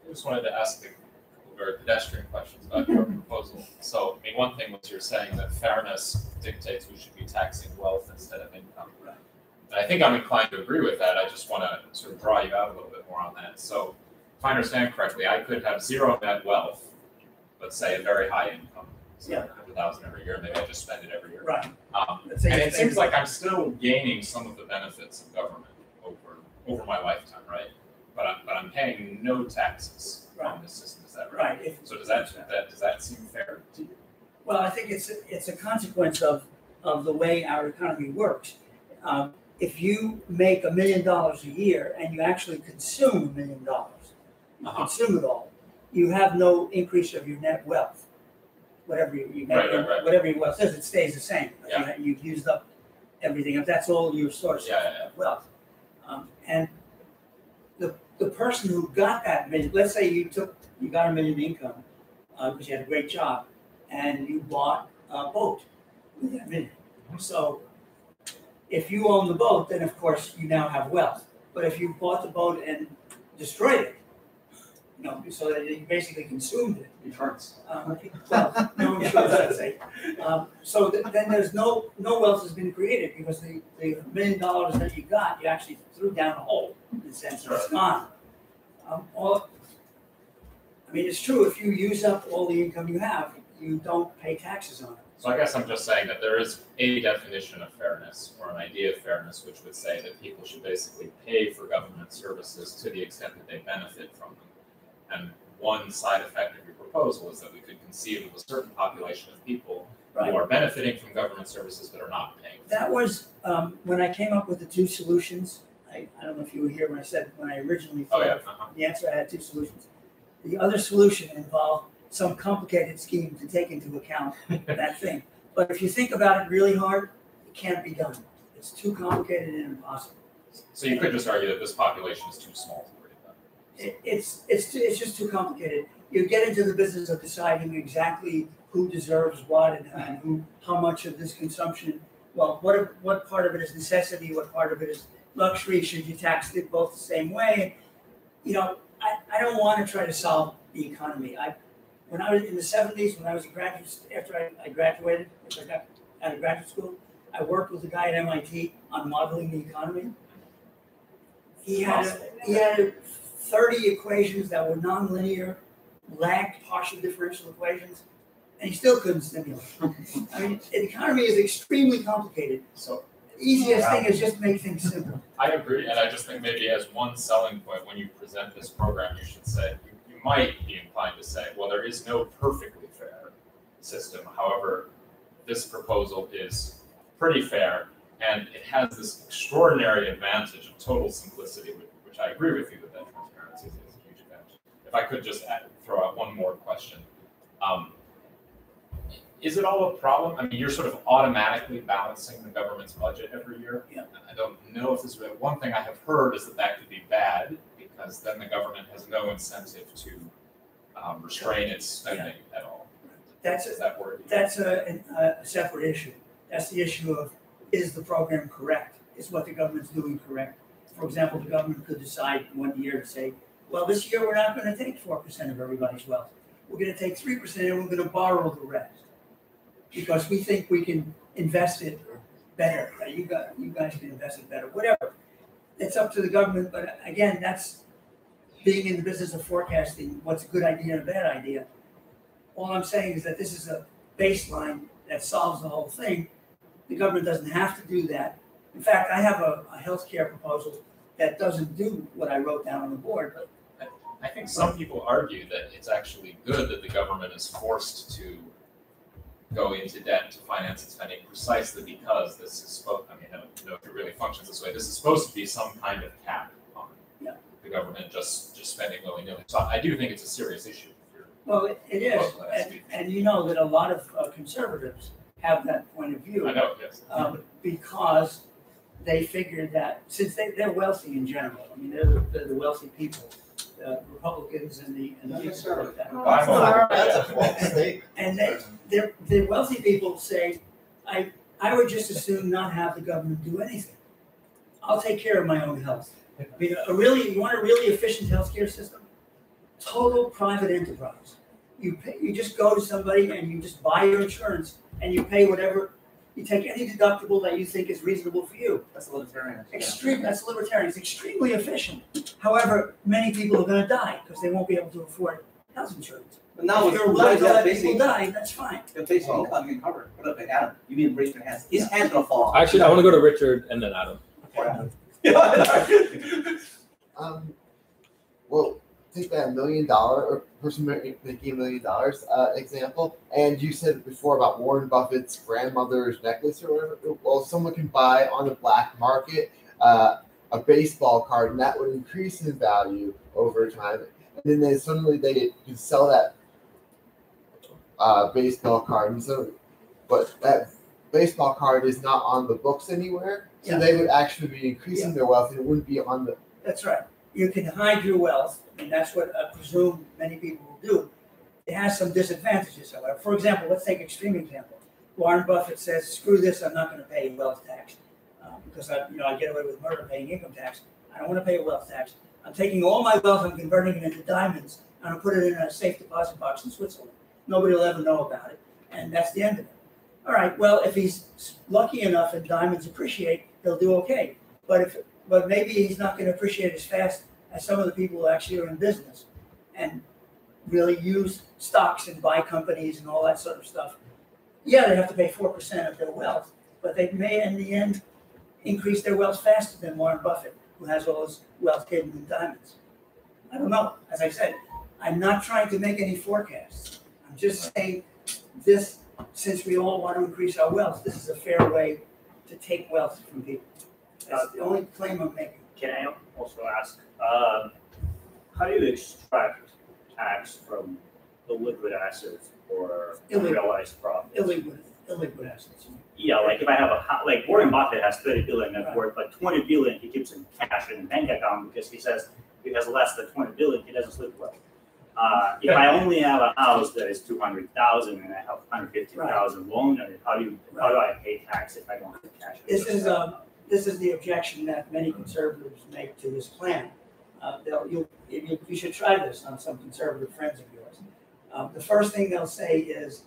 I just wanted to ask a couple very pedestrian questions about your proposal. So, I mean, one thing was you're saying that fairness dictates we should be taxing wealth instead of income. Right. And I think I'm inclined to agree with that. I just want to sort of draw you out a little bit more on that. So, if I understand correctly, I could have zero net wealth, let's say a very high income, so $100,000 every year, maybe I just spend it every year. Right. And it seems like I'm still gaining some of the benefits of government over my lifetime, right? But I'm paying no taxes on this system. Is that right? Right. So does that seem fair to you? Well, I think it's a consequence of the way our economy works. If you make $1 million a year and you actually consume $1 million, consume it all, you have no increase of your net wealth. Whatever you make, whatever your wealth is, it stays the same. Yeah. You've used up everything. If that's all your source of wealth, and the person who got that million, let's say you got $1 million income because you had a great job, and you bought a boat with that $1 million. So if you own the boat, then of course you now have wealth. But if you bought the boat and destroyed it, so that you basically consumed it. Insurance. Well, no insurance, I'd say. So then there's no wealth has been created because the $1 million that you got, you actually threw down a hole, in a sense, it's gone. It's true, if you use up all the income you have, you don't pay taxes on it. So I guess I'm just saying that there is a definition of fairness, or an idea of fairness, which would say that people should basically pay for government services to the extent that they benefit from them. And one side effect of your proposal is that we could conceive of a certain population of people who are benefiting from government services but are not paying. That was when I came up with the two solutions. I don't know if you were here when I originally thought the answer. I had two solutions. The other solution involved some complicated scheme to take into account that thing. But if you think about it really hard, it can't be done. It's too complicated and impossible. So you could just argue that this population is too small to worry about. It's just too complicated. You get into the business of deciding exactly who deserves what and how much of this consumption. Well, what part of it is necessity? What part of it is luxury? Should you tax it both the same way? I don't want to try to solve the economy. When I was in the 70s, when I was a graduate, after I graduated, after I got out of graduate school, I worked with a guy at MIT on modeling the economy. He had 30 equations that were nonlinear, lagged partial differential equations, and he still couldn't stimulate. The economy is extremely complicated. So the easiest thing is just make things simple. I agree, and I just think maybe as one selling point when you present this program, you should say, you might be inclined to say, well, there is no perfectly fair system. However, this proposal is pretty fair, and it has this extraordinary advantage of total simplicity, which I agree with you that transparency is a huge advantage. If I could just throw out one more question. Is it all a problem? I mean, you're sort of automatically balancing the government's budget every year. Yeah. I don't know if this is one thing I have heard is that could be bad, because then the government has no incentive to restrain its spending at all. That's a separate issue. That's the issue of, is the program correct? Is what the government's doing correct? For example, the government could decide one year to say, well, this year we're not going to take 4% of everybody's wealth. We're going to take 3% and we're going to borrow the rest, because we think we can invest it better. You guys can invest it better, whatever. It's up to the government, but again, that's being in the business of forecasting what's a good idea and a bad idea. All I'm saying is that this is a baseline that solves the whole thing. The government doesn't have to do that. In fact, I have a healthcare proposal that doesn't do what I wrote down on the board, but I think some people argue that it's actually good that the government is forced to go into debt to finance its spending, precisely because this is supposed, I mean, I don't know if it really functions this way, this is supposed to be some kind of cap on the government just spending willy-nilly. So I do think it's a serious issue. well, it is, and you know that a lot of conservatives have that point of view. I know, yes. Because they figured that since they're wealthy in general, I mean, they're the wealthy people, the Republicans and the people like that. That's a false statement. And the wealthy people say, I would just as soon not have the government do anything. I'll take care of my own health. I mean, you want a really efficient healthcare system? Total private enterprise. You just go to somebody and you just buy your insurance and you pay whatever. You take any deductible that you think is reasonable for you. That's libertarian. That's libertarian. It's extremely efficient. However, many people are going to die because they won't be able to afford health insurance. But now if you're allowed to let people die, that's fine. The basic income you can cover. What up, Adam? You mean raise your hands? His hands gonna fall off. Actually, I want to go to Richard and then Adam. Well, take that $1 million or person making $1 million example, and you said before about Warren Buffett's grandmother's necklace or whatever. Well, someone can buy on the black market a baseball card, and that would increase in value over time. And then suddenly they can sell that baseball card, and so, but that baseball card is not on the books anywhere, so they would actually be increasing their wealth, and it wouldn't be on the. That's right. You can hide your wealth, and that's what I presume many people will do. It has some disadvantages, however. For example, let's take an extreme example. Warren Buffett says, "Screw this! I'm not going to pay wealth tax because I get away with murder paying income tax. I don't want to pay a wealth tax. I'm taking all my wealth and converting it into diamonds, and I'll put it in a safe deposit box in Switzerland. Nobody will ever know about it, and that's the end of it." All right. Well, if he's lucky enough and diamonds appreciate, he'll do okay. But maybe he's not going to appreciate as fast as some of the people who actually are in business and really use stocks and buy companies and all that sort of stuff. Yeah, they have to pay 4% of their wealth, but they may in the end increase their wealth faster than Warren Buffett, who has all his wealth hidden in diamonds. I don't know. As I said, I'm not trying to make any forecasts. I'm just saying this, since we all want to increase our wealth, this is a fair way to take wealth from people. That's the only claim I'm making. Can I also ask, how do you extract tax from illiquid assets or unrealized profits? Illiquid assets. Yeah, like if I have like Warren Buffett has 30 billion net worth, but 20 billion he keeps in cash in a bank account because he says if he has less than 20 billion, he doesn't sleep well. If I only have a house that is 200,000 and I have 150,000 loan on it, how do I pay tax if I don't have cash? This is the objection that many conservatives make to this plan. You should try this on some conservative friends of yours. The first thing they'll say is,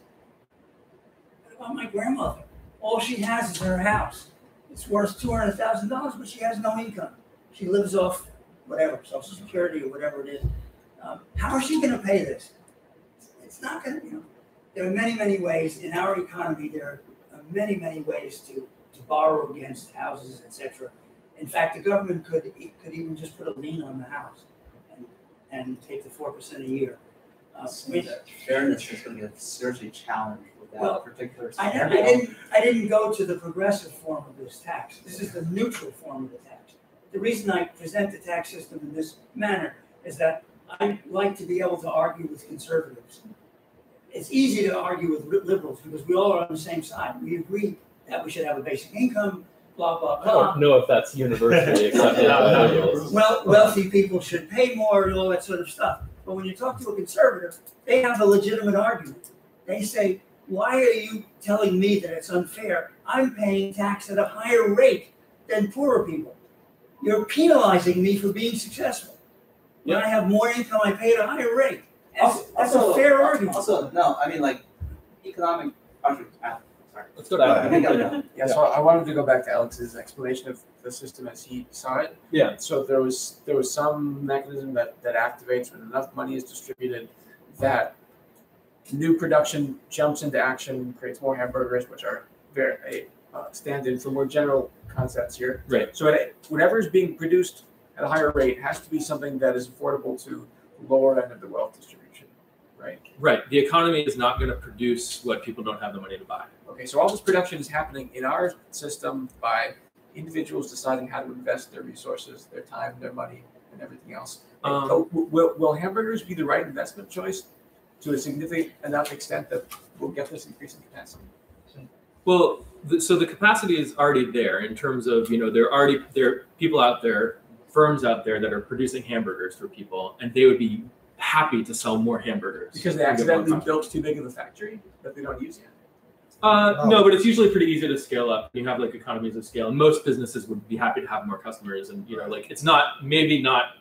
"What about my grandmother? All she has is her house. It's worth $200,000, but she has no income. She lives off whatever, Social Security or whatever it is. How is she going to pay this?" It's not going to. There are many, many ways in our economy. There are many, many ways to borrow against houses, etc. In fact, the government could even just put a lien on the house and take the 4% a year. Fairness is going to get seriously challenged with that Well, particular I scenario. didn't go to the progressive form of this tax. This is the neutral form of the tax. The reason I present the tax system in this manner is that I like to be able to argue with conservatives. It's easy to argue with liberals because we all are on the same side. We agree that we should have a basic income, blah, blah, I blah. don't know if that's universally accepted. Well, wealthy people should pay more and all that sort of stuff. But when you talk to a conservative, they have a legitimate argument. They say, why are you telling me that it's unfair? I'm paying tax at a higher rate than poorer people. You're penalizing me for being successful. When I have more income, I pay at a higher rate. That's a fair argument. Also, no, I mean, like, economic, sorry. Let's go to Yeah, so I wanted to go back to Alex's explanation of the system as he saw it. Yeah. So there was some mechanism that activates when enough money is distributed that new production jumps into action, creates more hamburgers, which are very stand-in for more general concepts here. Right. So whatever is being produced at a higher rate has to be something that is affordable to the lower end of the wealth distribution, right? Right. The economy is not going to produce what people don't have the money to buy. Okay, so all this production is happening in our system by individuals deciding how to invest their resources, their time, their money, and everything else. So will hamburgers be the right investment choice to a significant enough extent that we'll get this increase in capacity? Well, so the capacity is already there in terms of, there are people out there, firms out there that are producing hamburgers for people, and they would be happy to sell more hamburgers. Because they accidentally built too big of a factory that they don't use yet. No, but it's usually pretty easy to scale up. You have like economies of scale, and most businesses would be happy to have more customers. And it's maybe not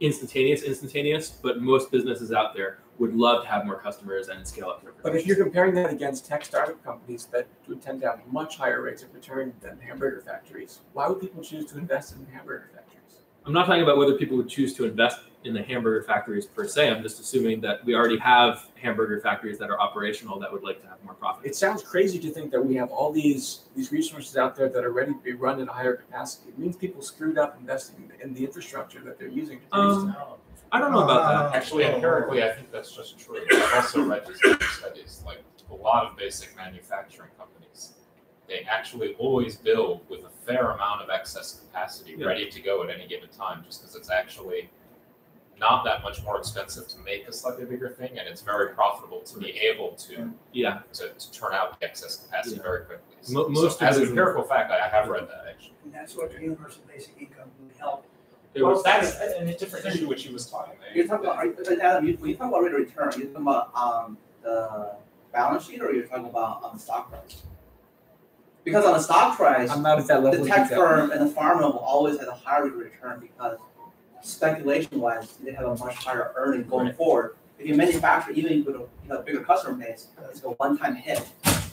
instantaneous, but most businesses out there would love to have more customers and scale up their production. But if you're comparing that against tech startup companies that would tend to have much higher rates of return than hamburger factories, why would people choose to invest in hamburger factories? I'm not talking about whether people would choose to invest in the hamburger factories per se. I'm just assuming that we already have hamburger factories that are operational that would like to have more profit. It sounds crazy to think that we have all these resources out there that are ready to be run at a higher capacity. It means people screwed up investing in the infrastructure that they're using to produce them. I don't know about that. Actually, empirically, I think that's just true. I've also read these other studies, like a lot of basic manufacturing companies, they actually always build with a fair amount of excess capacity ready to go at any given time, just because it's actually not that much more expensive to make a slightly bigger thing, and it's very profitable to be able to to turn out the excess capacity very quickly. So, as an empirical fact, I have read that actually. And that's what the universal basic income would help. Well, that's a different issue which he was talking about. You're talking about, Adam, when you talk about rate of return, are you talking about the balance sheet or you're talking about on the stock price? Because on the stock price, I'm not at that level. the tech firm and the farmer will always have a higher rate of return because speculation-wise, they have a much higher earning going forward. If you manufacture, even if you have a bigger customer base, it's a one-time hit,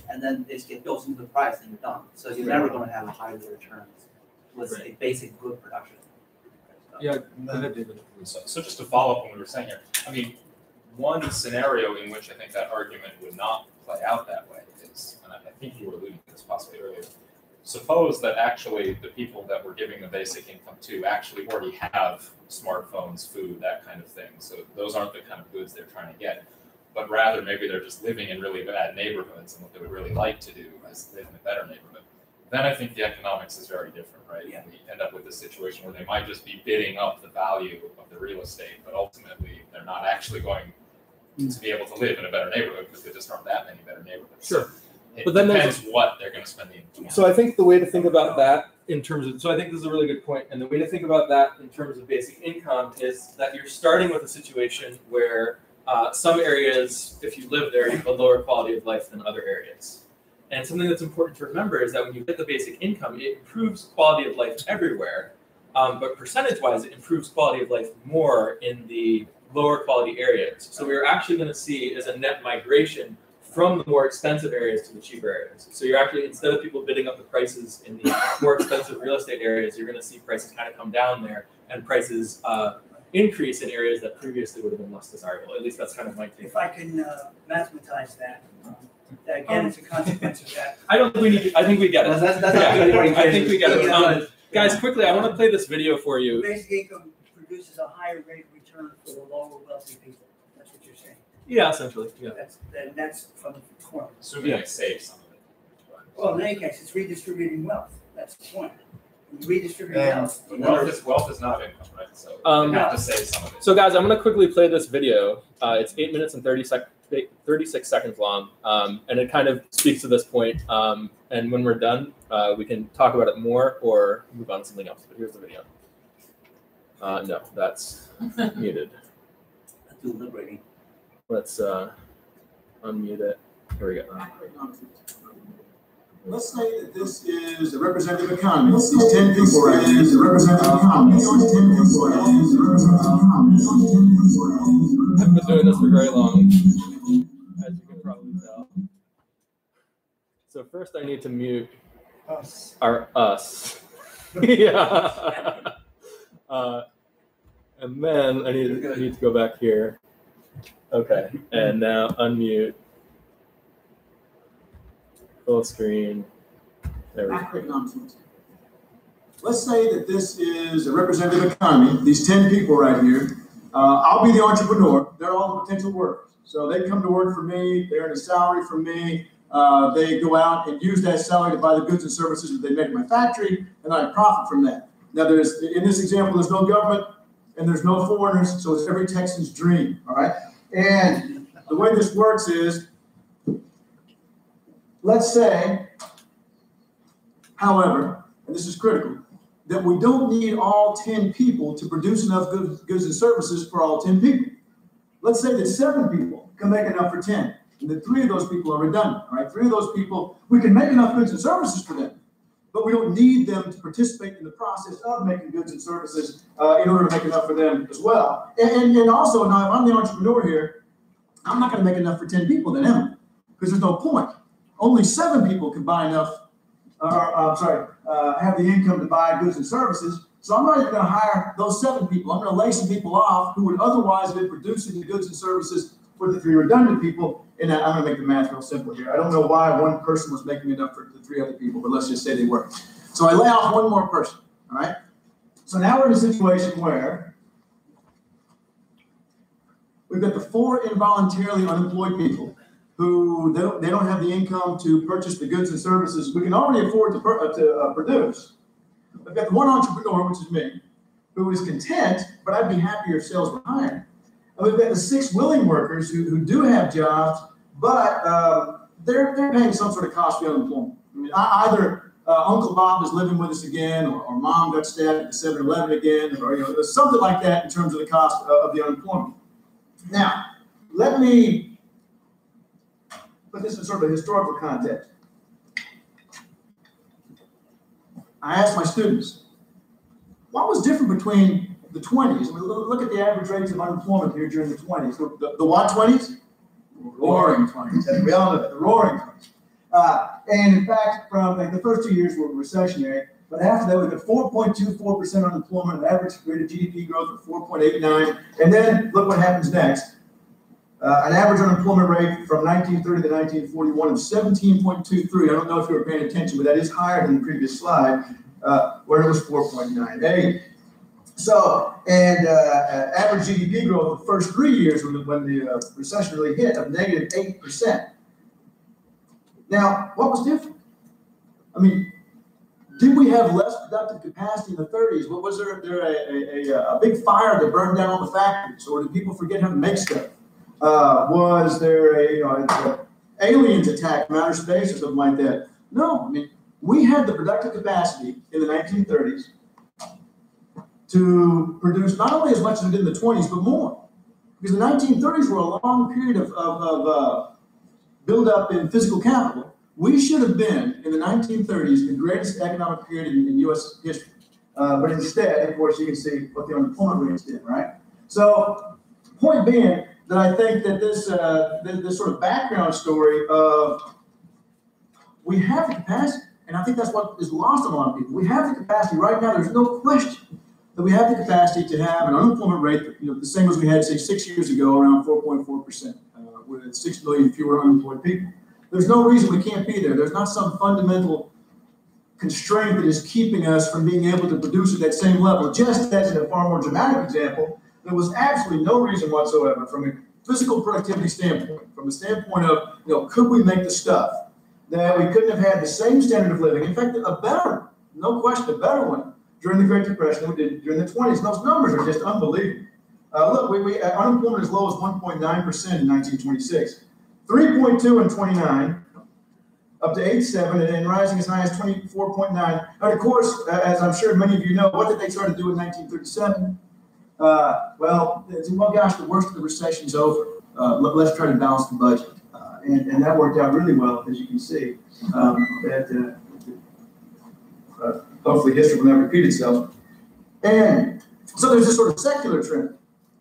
and then they just get built into the price and you're done. So you're never going to have a higher return with a basic good production. Yeah. So just to follow up on what we were saying here, I mean, one scenario in which I think that argument would not play out that way is, and I think you were alluding to this possibly earlier, suppose that actually the people that we're giving the basic income to actually already have smartphones, food, that kind of thing. So those aren't the kind of goods they're trying to get, but rather maybe they're just living in really bad neighborhoods, and what they would really like to do is live in a better neighborhood. Then I think the economics is very different, right? Yeah. We end up with a situation where they might just be bidding up the value of the real estate, but ultimately they're not actually going to be able to live in a better neighborhood because there just aren't that many better neighborhoods. Sure. It But then depends what they're going to spend the income on. So I think the way to think about that in terms of, so I think this is a really good point, and the way to think about that in terms of basic income is that you're starting with a situation where some areas, if you live there, you have a lower quality of life than other areas. And something that's important to remember is that when you get the basic income, it improves quality of life everywhere, but percentage-wise, it improves quality of life more in the lower quality areas. So we're actually going to see is a net migration from the more expensive areas to the cheaper areas. So you're actually, instead of people bidding up the prices in the more expensive real estate areas, you're going to see prices kind of come down there and prices increase in areas that previously would have been less desirable. At least that's kind of my take. If I can mathematize that, again, it's a consequence of that. I don't think we need to, I think we get it. That's Yeah, I think we get it. Guys, quickly, I want to play this video for you. Basic income produces a higher rate of return return for the lower wealthy people. That's what you're saying. Yeah, essentially. Yeah. That's from the corner. Assuming they save some of it. Well, in any case, it's redistributing wealth. That's the point. You redistribute wealth. But wealth is not income, right? So you have to save some of it. So guys, I'm going to quickly play this video. It's 8 minutes and 36 seconds long, and it kind of speaks to this point. And when we're done, we can talk about it more or move on to something else. But here's the video. No, that's muted. That's too liberating. Let's unmute it. Here we go. Let's say that this is a representative economy. These 10 people right here is a representative economy. These 10 people right here is a representative economy. I've been doing this for very long, as you can probably tell. So first I need to mute Us. us. Yeah. And then I need to go back here. Okay, and now unmute. Full screen. There we go. Let's say that this is a representative economy. These 10 people right here. I'll be the entrepreneur. They're all the potential workers. So they come to work for me. They earn a salary from me. They go out and use that salary to buy the goods and services that they make in my factory, and I profit from that. Now, in this example, there's no government and there's no foreigners, so it's every Texan's dream. All right. And the way this works is, let's say, however, and this is critical, that we don't need all 10 people to produce enough goods and services for all 10 people. Let's say that 7 people can make enough for 10, and that 3 of those people are redundant. All right, 3 of those people, we can make enough goods and services for them, but we don't need them to participate in the process of making goods and services in order to make enough for them as well. And also, now if I'm the entrepreneur here, I'm not going to make enough for 10 people then, am I? Because there's no point. Only 7 people can buy enough, have the income to buy goods and services. So I'm not even going to hire those 7 people. I'm going to lay some people off who would otherwise have been producing the goods and services for the 3 redundant people. And I'm going to make the math real simple here. I don't know why one person was making enough for the 3 other people, but let's just say they were. So I lay off one more person, all right? So now we're in a situation where we've got the 4 involuntarily unemployed people who they don't have the income to purchase the goods and services we can already afford to produce. We've got the 1 entrepreneur, which is me, who is content, but I'd be happier if sales were higher. And we've got the 6 willing workers who do have jobs, but they're paying some sort of costly unemployment. I mean, either Uncle Bob is living with us again, or Mom got stabbed at the 7-Eleven again, or something like that in terms of the cost of the unemployment. Now, let me put this in sort of a historical context. I asked my students, what was different between the 20s? I mean, look at the average rates of unemployment here during the 20s. The what 20s? Roaring 20s. We all know that, the roaring 20s. And in fact, from the first 2 years were recessionary, but after that, we got 4.24% unemployment, an average rate of GDP growth of 4.89. And then look what happens next. An average unemployment rate from 1930 to 1941 of 17.23. I don't know if you were paying attention, but that is higher than the previous slide, where it was 4.98. So, and average GDP growth the first 3 years when the recession really hit of negative 8%. Now, what was different? I mean, did we have less productive capacity in the 30s? Was there a big fire that burned down all the factories? Or did people forget how to make stuff? Was there aliens attack from outer space or something like that? No, I mean, we had the productive capacity in the 1930s to produce not only as much as we did in the 20s, but more. Because the 1930s were a long period of build-up in physical capital. We should have been, in the 1930s, the greatest economic period in U.S. history. But instead, of course, you can see what the unemployment rates did, right? So, point being, that I think that this sort of background story of we have the capacity, and I think that's what is lost on a lot of people. We have the capacity right now. There's no question that we have the capacity to have an unemployment rate, the same as we had, say, 6 years ago, around 4.4%, with 6 million fewer unemployed people. There's no reason we can't be there. There's not some fundamental constraint that is keeping us from being able to produce at that same level. Just as in a far more dramatic example, there was absolutely no reason whatsoever from a physical productivity standpoint, from a standpoint of, could we make the stuff, that we couldn't have had the same standard of living. In fact, a better, no question, a better one during the Great Depression than we did during the 20s. Those numbers are just unbelievable. Look, we unemployment as low as 1.9% in 1926, 3.2 in 29, up to 8.7, and rising as high as 24.9. And of course, as I'm sure many of you know, what did they try to do in 1937? Well, gosh, the worst of the recession's over. Let's try to balance the budget. And that worked out really well, as you can see. Hopefully history will never repeat itself. And so there's this sort of secular trend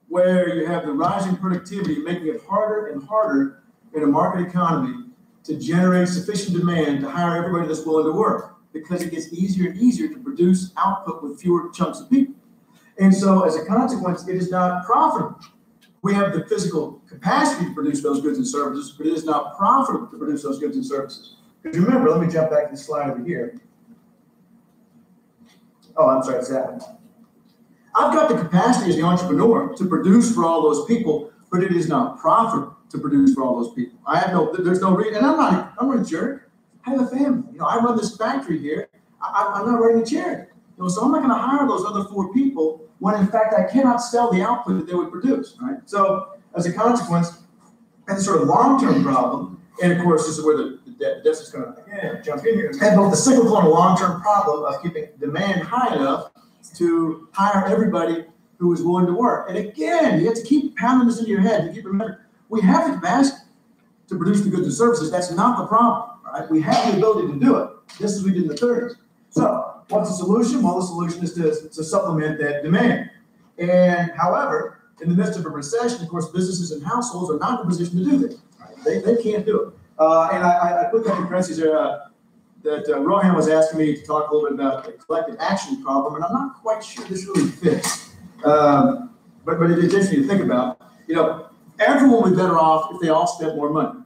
where you have the rising productivity making it harder and harder in a market economy to generate sufficient demand to hire everybody that's willing to work, because it gets easier and easier to produce output with fewer chunks of people. And so as a consequence, it is not profitable. We have the physical capacity to produce those goods and services, but it is not profitable to produce those goods and services. Because remember, let me jump back to the slide over here. Oh, I'm sorry, it's that one. I've got the capacity as the entrepreneur to produce for all those people, but it is not profitable to produce for all those people. There's no reason, and I'm not a jerk. I have a family. I run this factory here. I'm not running a charity. So I'm not going to hire those other 4 people when in fact I cannot sell the output that they would produce, right? So as a consequence, and the sort of long-term problem, and of course this is where the deficit's going to jump in here, and both the cyclical and long-term problem of keeping demand high enough to hire everybody who is willing to work. And again, you have to keep pounding this into your head. You keep remembering, we have the capacity to produce the goods and services. That's not the problem, right? We have the ability to do it, just as we did in the 30s. So what's the solution? Well, the solution is to supplement that demand. And however, in the midst of a recession, of course, businesses and households are not in a position to do that. Right? They can't do it. And I put that in parentheses there that Rohan was asking me to talk a little bit about the collective action problem, and I'm not quite sure this really fits. But it is interesting to think about. Everyone would be better off if they all spent more money.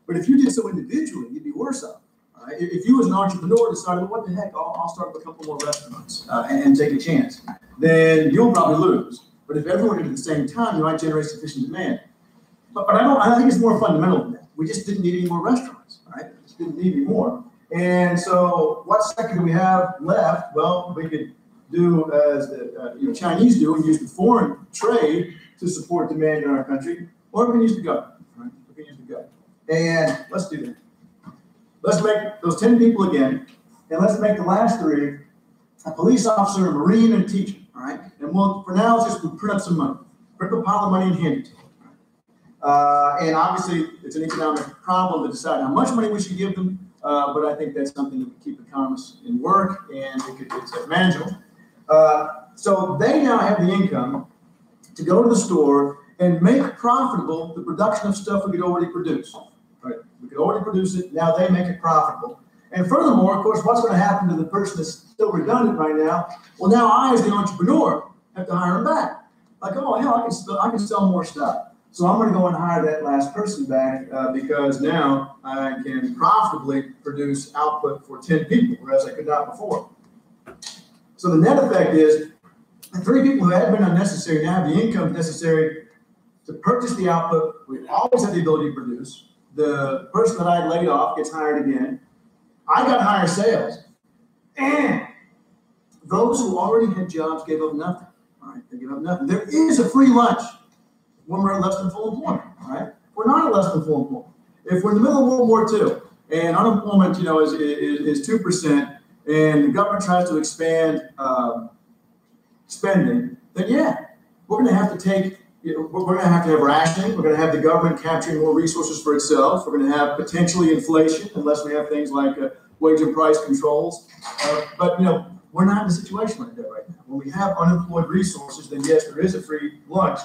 But if you did so individually, you'd be worse off. Right? If you as an entrepreneur decided, what the heck, I'll start with a couple more restaurants and take a chance, then you'll probably lose. But if everyone did it at the same time, you might generate sufficient demand. But I think it's more fundamental than that. We just didn't need any more restaurants, right? We just didn't need any more. And so what sector do we have left? Well, we could do as the Chinese do and use the foreign trade to support demand in our country, or we can use the government, right? We can use the government. And let's do that. Let's make those 10 people again, and let's make the last 3 a police officer, a Marine, and a teacher, all right? And for now, let's just print up some money. Print a pile of money and hand it to them. And obviously, it's an economic problem to decide how much money we should give them, but I think that's something that would keep economists in work, and it's manageable. So they now have the income to go to the store and make profitable the production of stuff we could already produce. Right? We could already produce it, now they make it profitable. And furthermore, of course, what's going to happen to the person that's still redundant right now? Well, now I, as the entrepreneur, have to hire him back. Like, oh, hell, I can sell more stuff. So I'm going to go and hire that last person back because now I can profitably produce output for 10 people, whereas I could not before. So the net effect is the 3 people who had been unnecessary now have the income necessary to purchase the output. We always have the ability to produce. The person that I laid off gets hired again. I got higher sales. And those who already had jobs gave up nothing. All right, they gave up nothing. There is a free lunch when we're at less than full employment. All right, we're not at less than full employment. If we're in the middle of World War II and unemployment, is 2%, and the government tries to expand spending, then yeah, we're going to have to we're going to have rationing. We're going to have the government capturing more resources for itself. We're going to have potentially inflation unless we have things like wage and price controls. But we're not in a situation like that right now. When we have unemployed resources, then yes, there is a free lunch.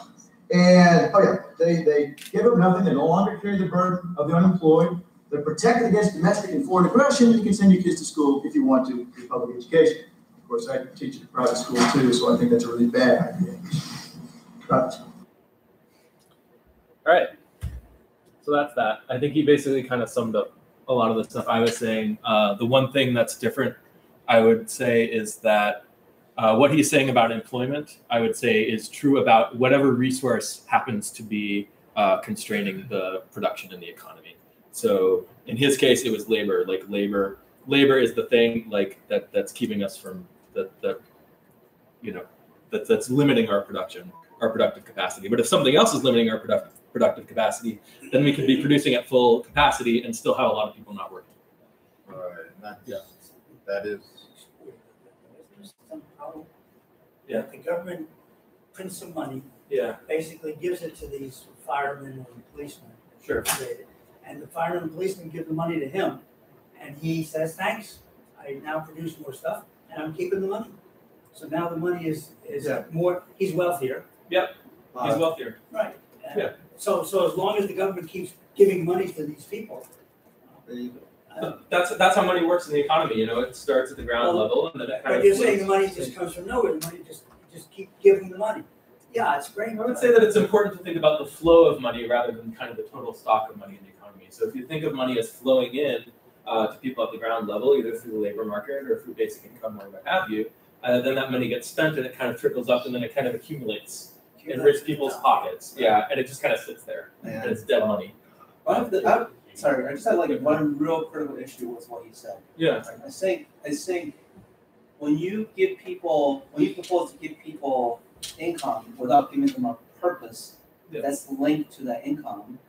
And they give up nothing. They no longer carry the burden of the unemployed. They're protected against domestic and foreign aggression. You can send your kids to school if you want to for public education. Of course, I teach at a private school too, so I think that's a really bad idea. Private school. All right. So that's that. I think he basically kind of summed up a lot of the stuff I was saying. The one thing that's different, I would say, is that What he's saying about employment, I would say, is true about whatever resource happens to be constraining the production in the economy. So in his case, it was labor. Like labor is the thing like that's keeping us from that's limiting our production, our productive capacity. But if something else is limiting our productive capacity, then we could be producing at full capacity and still have a lot of people not working. Right. Yeah. That is. Yeah. The government prints some money, Yeah. basically gives it to these firemen and policemen. Sure. And the firemen and policemen give the money to him, and he says, thanks, I now produce more stuff, and I'm keeping the money. So now the money is more, he's wealthier. He's wealthier. Right. Yeah. So as long as the government keeps giving money to these people. That's how money works in the economy. It starts at the ground level, and then it kind But of. you're saying the money just comes from nowhere, the money just keep giving the money. Yeah, it's great. I would say that it's important to think about the flow of money rather than kind of the total stock of money in the economy. So if you think of money as flowing in to people at the ground level, either through the labor market or through basic income or what have you, then that money gets spent and it kind of trickles up and then it kind of accumulates in rich people's pockets. Yeah, and it just kind of sits there and it's dead money. Sorry, I just had like one real critical issue with what you said. Yeah. I think when you propose to give people income without giving them a purpose that's linked to that income,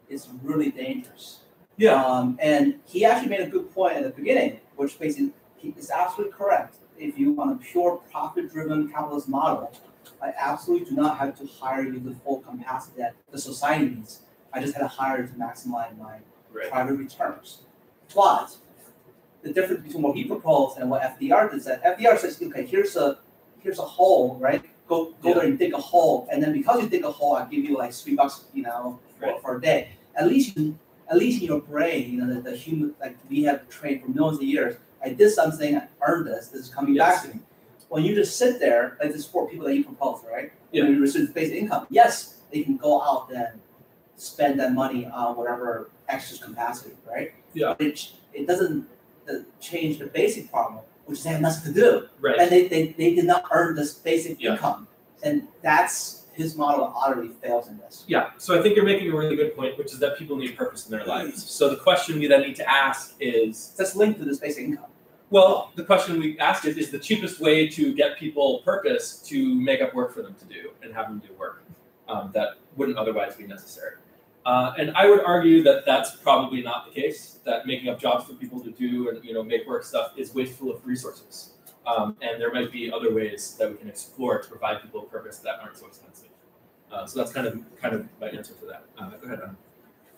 it's really dangerous. Yeah. And he actually made a good point at the beginning, which basically is absolutely correct. If you want a pure profit-driven capitalist model, I absolutely do not have to hire you the full capacity that the society needs. I just had to hire to maximize my private returns. But the difference between what he proposed and what FDR did is that FDR says, okay, here's a hole, right? Go there and dig a hole, and then because you dig a hole, I give you like $3, for a day. At least in your brain, the human, like we have trained for millions of years. I did something, I earned this. This is coming back to me. When you just sit there, like this four people that you proposed, right? Yeah. When you receive basic income, yes, they can go out and spend that money on whatever extra capacity, right? Yeah. But it doesn't change the basic problem, which they have nothing to do. Right. And they did not earn this basic income. And that's his model utterly fails in this. Yeah. So I think you're making a really good point, which is that people need purpose in their lives. So the question we then need to ask is that's linked to this basic income. Well, the question we ask is the cheapest way to get people purpose to make up work for them to do and have them do work that wouldn't otherwise be necessary. And I would argue that that's probably not the case, that making up jobs for people to do and make work stuff is wasteful of resources. And there might be other ways that we can explore to provide people purpose that aren't so expensive. So that's kind of my answer to that. Go ahead, Adam.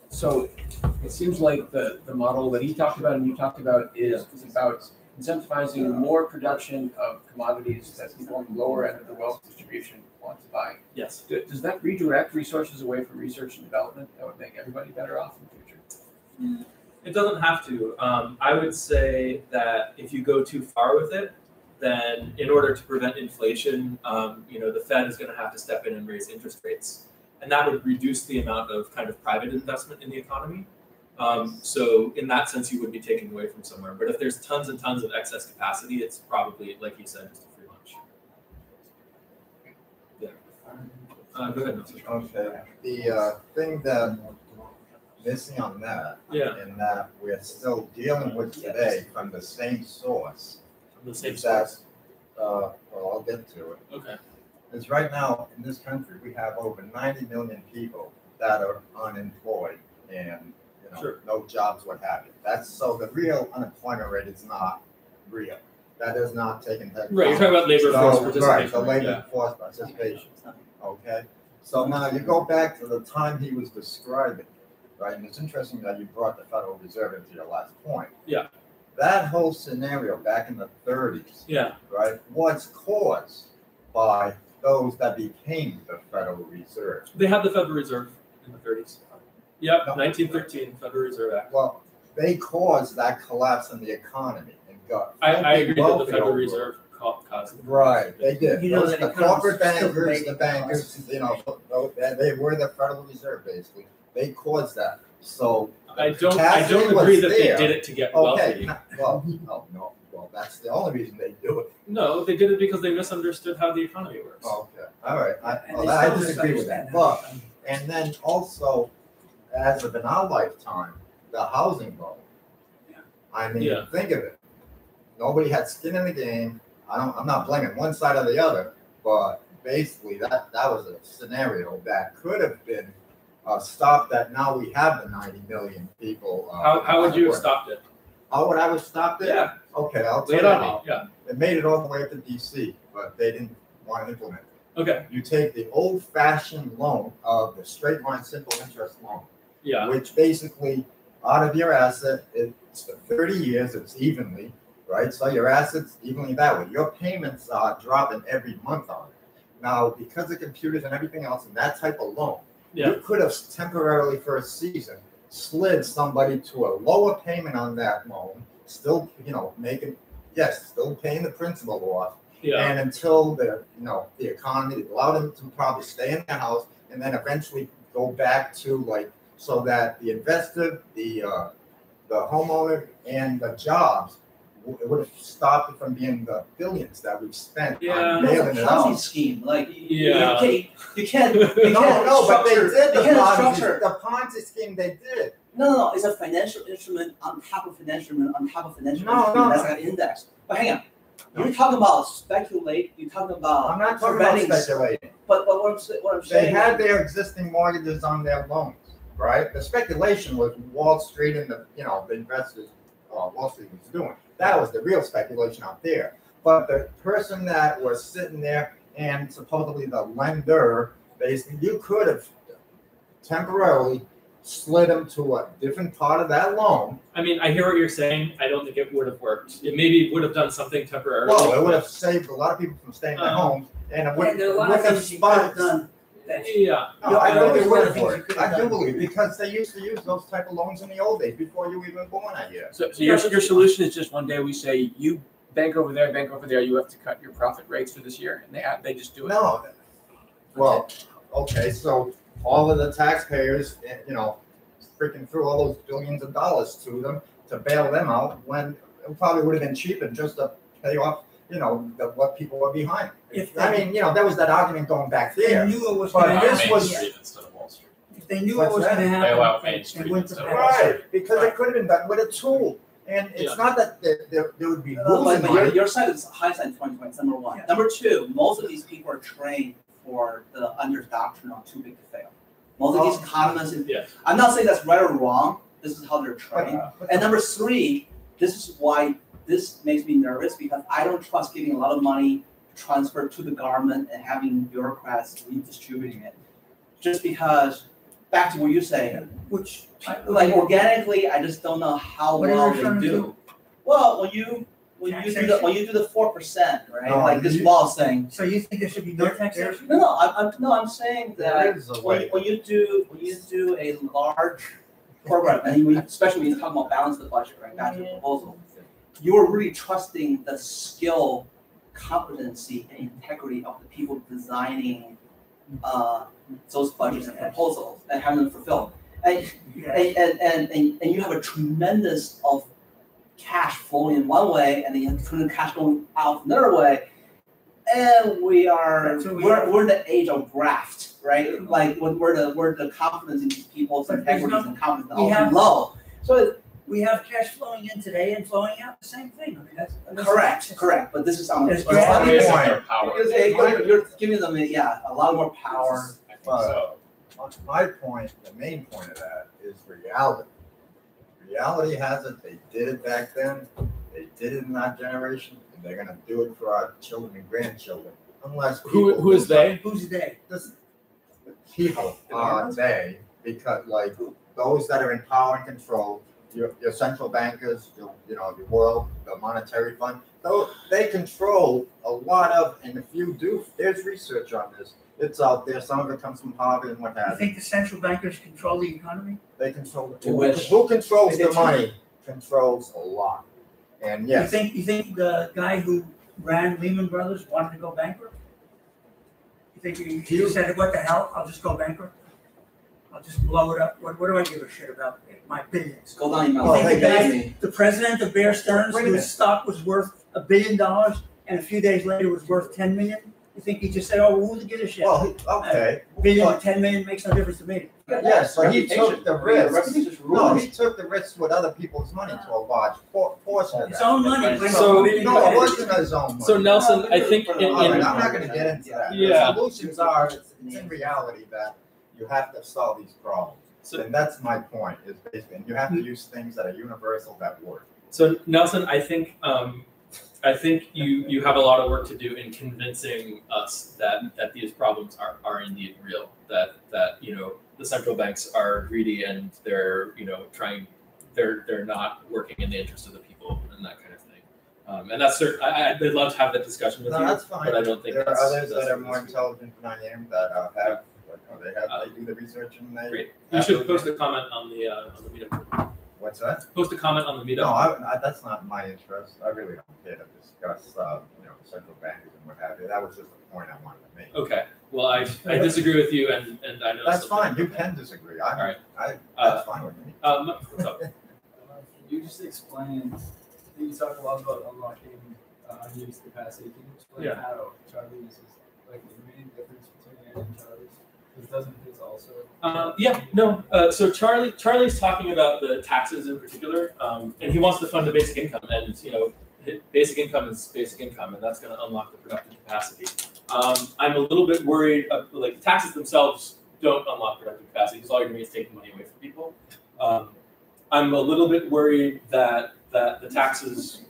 So it seems like the model that he talked about and you talked about is about incentivizing more production of commodities that people on the lower end of the wealth distribution want to buy. Yes. Does that redirect resources away from research and development that would make everybody better off in the future? It doesn't have to. I would say that if you go too far with it, then in order to prevent inflation, the Fed is going to have to step in and raise interest rates. And that would reduce the amount of kind of private investment in the economy. So in that sense, you would be taking away from somewhere. But if there's tons and tons of excess capacity, it's probably, like you said, just a free lunch. Yeah. Go ahead, Nelson. Okay. The thing that missing on that, and that we're still dealing with today from the same source. From the same source. Well, I'll get to it. Okay. Because right now in this country, we have over 90 million people that are unemployed and no jobs, what have you. So the real unemployment rate is not real. That is not taken into account. Right, you're talking about labor force participation. Right, the labor force participation. Okay. So now you go back to the time he was describing, right? And it's interesting that you brought the Federal Reserve into your last point. Yeah. That whole scenario back in the 30s, right, was caused by those that became the Federal Reserve. They had the Federal Reserve in the 30s. Yep, 1913 Federal Reserve Act. Well, they caused that collapse in the economy and got. I agree that the Federal Reserve caused it. Right, they did. The corporate bankers, the bankers, they were the Federal Reserve basically. They caused that. So I don't agree that they did it to get wealthy. Well, no. Well, that's the only reason they do it. No, they did it because they misunderstood how the economy works. Okay, all right, And well, they I still disagree with that, misunderstand but, and then also, as of in our lifetime, the housing bubble. I mean, Yeah. think of it. Nobody had skin in the game. I'm not blaming one side or the other, but basically that was a scenario that could have been stopped. That now we have the 90 million people. How would you have stopped it? How would I have stopped it? Yeah. Okay, I'll Lay tell it you on how. me. Yeah. They made it all the way up to DC, but they didn't want to implement it. Okay. You take the old-fashioned loan of the straight line simple interest loan, Yeah. which basically out of your asset, it's for 30 years, it's evenly, right? So your assets evenly that way. Your payments are dropping every month on it. Now, because of computers and everything else and that type of loan, Yeah. you could have temporarily for a season slid somebody to a lower payment on that loan, still, still paying the principal off. Yeah. And until the economy allowed them to probably stay in their house and then eventually go back to so that the investor, the homeowner, and the jobs, it would have stopped it from being the billions that we've spent Yeah. on It's bailing a it Ponzi out. scheme. Like Yeah. you can't No, but they did the structure. Ponzi scheme. They did. No, it's a financial instrument on top of financial instrument on top of financial No, instrument. no. That's like an index. But hang on, you're talking about speculate. You're talking about I'm not talking about preventing. speculating. But what I'm They saying. had their existing mortgages on their loans, right? The speculation was Wall Street and the investors, Wall Street was doing. That was the real speculation out there. But the person that was sitting there and supposedly the lender, basically, you could have temporarily slid them to a different part of that loan. I mean, I hear what you're saying. I don't think it would have worked. It maybe would have done something temporarily. Well, it would have saved a lot of people from staying in their homes, and it would There are a lot of have things you could have spiked. done. That Yeah. No, I There are think it a lot would of have things you worked. could have I do done. believe, because they used to use those type of loans in the old days before you were even born, I guess. So your solution is just one day we say, you bank over there, you have to cut your profit rates for this year, and they just do it. No. Well, okay, so all of the taxpayers, freaking threw all those billions of dollars to them to bail them out when it probably would have been cheaper just to pay off, what people were behind. If I they- mean, there was that argument going back They there. knew it was But going to this happen. was- Main Street instead of Wall Street. If they knew What's it was that? going to Bail out happen, Main it Street wouldn't instead have of Wall happened. Right, because it could have been done with a tool. And it's Yeah. not that there would be But losing money. your side is hindsight 2020. Number one. Yeah. Number two, most of these people are trained for the under doctrine of too big to fail. Most of these economists, Yeah. I'm not saying that's right or wrong. This is how they're trained. But- And number three, this is why this makes me nervous, because I don't trust giving a lot of money transferred to the government and having bureaucrats redistributing it. Just because, back to what you say, Which, like organically, I just don't know how What are well you they trying to do. do? Well, when you do the 4%, right? No, Like this you- wall's saying. so you think there should be no taxation? No, I'm saying There that is a when way. you do a large program, and especially when you talk about balance the budget, right? Back to the proposal, you're really trusting the skill, competency, and integrity of the people designing those budgets and proposals and having them fulfilled. And you have a tremendous of cash flowing in one way, and then you have tremendous cash going out another way. And we're in the age of graft, right? Like where the confidence in these people's But there's integrities no- and confidence we are have- low. So We have cash flowing in today and flowing out the same thing. I mean, that's correct. But this is on There's But it's Yeah. not raising their power. because you're giving them a lot more power. I think so. My point, the main point of that is reality. Reality has it, they did it back then, they did it in our generation, and they're gonna do it for our children and grandchildren, unless people. Who is they? Who's they? This, people are they, because those that are in power and control, your central bankers, your world, the monetary fund, they control a lot of, and if you do, there's research on this. It's out there. Some of it comes from Harvard and what You have you. think the central bankers control the economy? They control To which- who controls They the do. money controls a lot. And yes, You think the guy who ran Lehman Brothers wanted to go bankrupt? You think he said, "What the hell? I'll just go bankrupt. I'll just blow it up. What do I give a shit about my billions? Go down your You mouth. think hey, the guy, the president of Bear Stearns, Wait a minute. whose stock was worth $1 billion, and a few days later was worth 10 million? You think he just said, "Oh, who gives a shit? Well, okay. $1 billion or 10 million makes no difference to me." Yes, but he Reputation. took the I mean, the risk. reputation's No, ruined. he took the risk with other people's money to a large portion of His that. own money. So- No, it wasn't his own money. So Nelson, I think in, All right, in I'm not gonna get into that. Yeah. The solutions are, it's in reality that you have to solve these problems. So- And that's my point, is basically, and you have to use things that are universal that work. So Nelson, I think you have a lot of work to do in convincing us that these problems are indeed real. That the central banks are greedy and they're they're not working in the interest of the people and that kind of thing. And that's I'd love to have that discussion with No, you, that's fine. but I don't think There are that's, others that's that are more intelligent than I am that they do the research and they. Great. You should post a comment on the meetup. What's that? Post a comment on the meetup. No, that's not my interest. I really don't care to discuss, central bankers and what have you. That was just the point I wanted to make. Okay. Well, I disagree with you, and I know That's something- fine. You can disagree. All right. That's fine with me. What's up? Can you just explain, I think you talked a lot about unlocking unused capacity. Can you explain Yeah. how Charlie's is like the main difference between it and Charlie's? Because doesn't his also? So Charlie's talking about the taxes in particular, and he wants to fund the basic income, and basic income is basic income, and that's going to unlock the productive capacity. I'm a little bit worried. Like taxes themselves don't unlock productive capacity because all you're doing is taking money away from people. I'm a little bit worried that the taxes.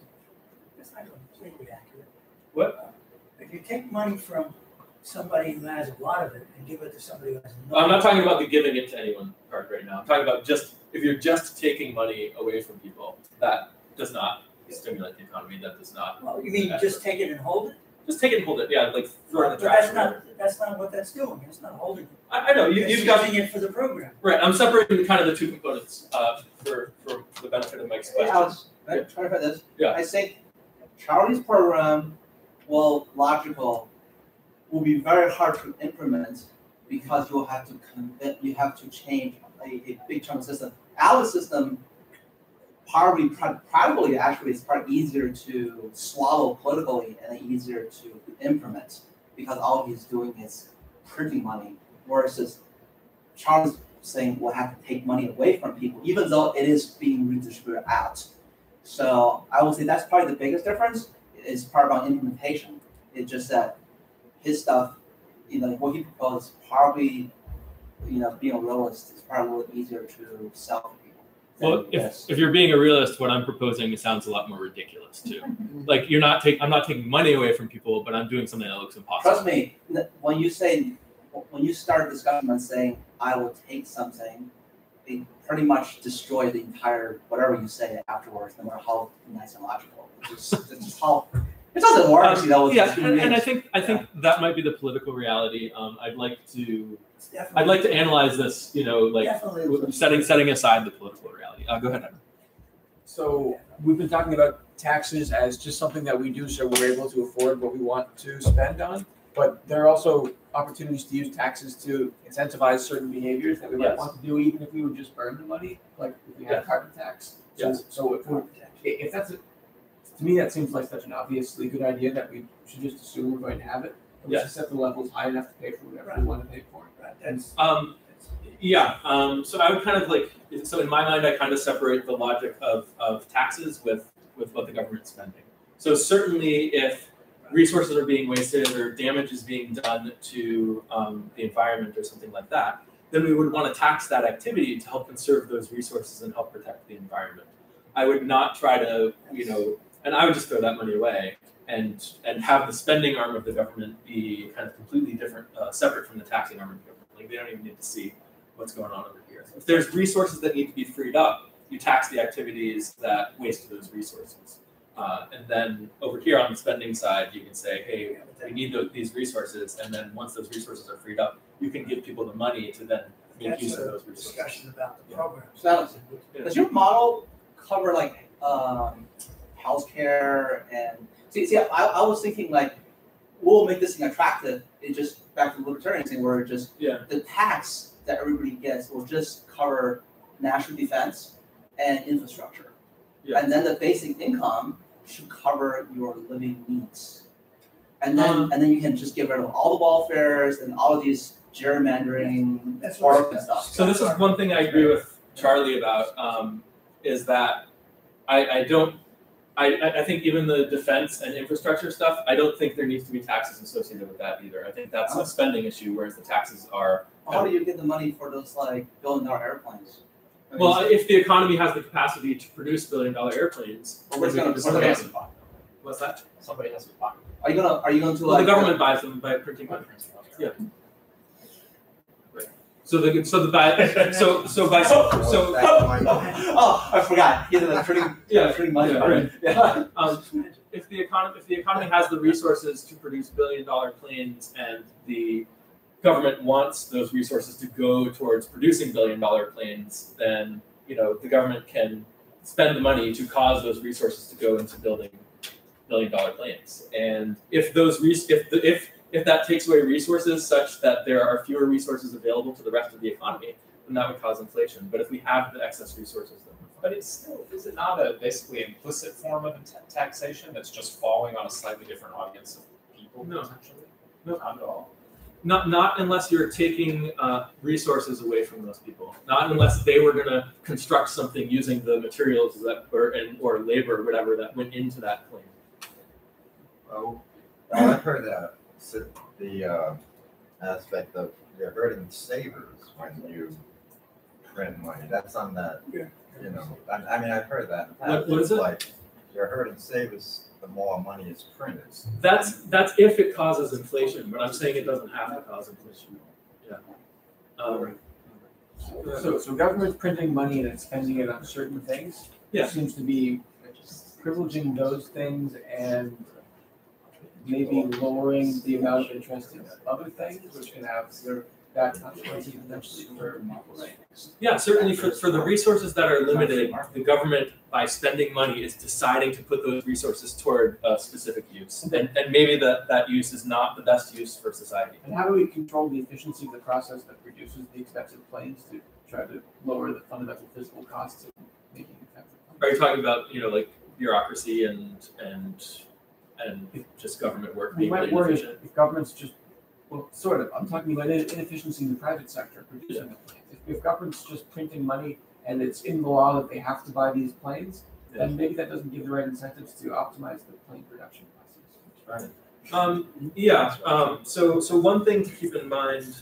That's not completely accurate. What? If you take money from somebody who has a lot of it and give it to somebody who has no. I'm not talking about the giving it to anyone part right now. I'm talking about just if you're just taking money away from people, that does not stimulate the economy. That does not. Well, you mean just take it and hold it? Just take it and hold it. Yeah, like throw it in the But trash. that's not what that's doing. It's not holding it. I know It's you've got using it for the program. right. I'm separating kind of the two components for the benefit of Mike's Hey, question. Alex, can I try to this? Yeah. I think Charlie's program, will be very hard to implement because you have to change a big chunk of system. Alex's system probably actually is probably easier to swallow politically and easier to implement because all he's doing is printing money, versus Charlie's saying we'll have to take money away from people, even though it is being redistributed out. So I would say that's probably the biggest difference. Is part about implementation. It's just that his stuff, what he proposed, probably, being a realist is probably a little easier to sell to people. Well, if you're being a realist, what I'm proposing sounds a lot more ridiculous too. Like I'm not taking money away from people, but I'm doing something that looks impossible. Trust me, when you start a discussion and saying I will take something, they pretty much destroy the entire whatever you say afterwards, no matter how nice and logical. It's just how it doesn't work. Yeah, and I think that might be the political reality. I'd like to analyze this. Definitely. Setting aside the political reality. Go ahead, Adam. So we've been talking about taxes as just something that we do so we're able to afford what we want to spend on. But there are also opportunities to use taxes to incentivize certain behaviors that we might want to do, even if we would just burn the money, like if we had a carbon tax. So if that's to me, that seems like such an obviously good idea that we should just assume we're going to have it. And we should set the levels high enough to pay for whatever we want to pay for. So I would kind of so in my mind, I kind of separate the logic of taxes with what the government's spending. So certainly if resources are being wasted or damage is being done to the environment or something like that, then we would want to tax that activity to help conserve those resources and help protect the environment. I would not try to, and I would just throw that money away and have the spending arm of the government be kind of completely different, separate from the taxing arm of the government. Like they don't even need to see what's going on over here. If there's resources that need to be freed up, you tax the activities that waste those resources. And then over here on the spending side, you can say, hey, we need these resources. And then once those resources are freed up, you can give people the money to then make use of those resources. Discussion about the program. So, does your model cover healthcare and see? I was thinking we'll make this thing attractive. It just back to the libertarian thing where the that everybody gets will just cover national defense and infrastructure. Yeah. And then the basic income should cover your living needs. And then you can just get rid of all the welfares and all of these gerrymandering and stuff. So this is one thing I agree with Charlie about, is that I think even the defense and infrastructure stuff, I don't think there needs to be taxes associated with that either. I think that's a spending issue, whereas the taxes are. How do you get the money for those like billion-dollar airplanes? I mean, Well, if the economy has the capacity to produce billion-dollar airplanes, where's then we gonna- can where's just- gonna- What's that? Somebody has to pocket. are you going to Well, like the government buys them by printing money. Yeah. So by oh, I forgot. He's like printing money. right. Yeah. If the economy has the resources to produce billion-dollar planes, and the government wants those resources to go towards producing billion-dollar planes, then the government can spend the money to cause those resources to go into building billion-dollar planes. And if if that takes away resources such that there are fewer resources available to the rest of the economy, then that would cause inflation. But if we have the excess resources, then But it's still, is it not a basically implicit form of taxation that's just falling on a slightly different audience of people No. potentially? No. Not at all. not unless you're taking resources away from those people. Not unless they were going to construct something using the materials that or labor, whatever that went into that plane. Oh, I've heard that the aspect of you're hurting savers when you print money. That's on that. Yeah. I mean, I've heard that. What is it? Like you're hurting savers the more money is printed. That's if it causes inflation, but I'm saying it doesn't have to cause inflation. Yeah. So government's printing money and it's spending it on certain things. Yeah. It seems to be privileging those things and maybe lowering the amount of interest in other things, which can have bad consequences eventually for rates. Yeah, certainly for the resources that are limited, the government, by spending money, is deciding to put those resources toward a specific use. And maybe that use is not the best use for society. And how do we control the efficiency of the process that produces the expensive planes to try to lower the fundamental physical costs of making expensive planes? Are you talking about, like bureaucracy and just government work You being might really worry inefficient? if government's just, well, sort of, I'm talking about inefficiency in the private sector producing the planes. If government's just printing money and it's in the law that they have to buy these planes, then maybe that doesn't give the right incentives to optimize the plane production process. Right. So one thing to keep in mind.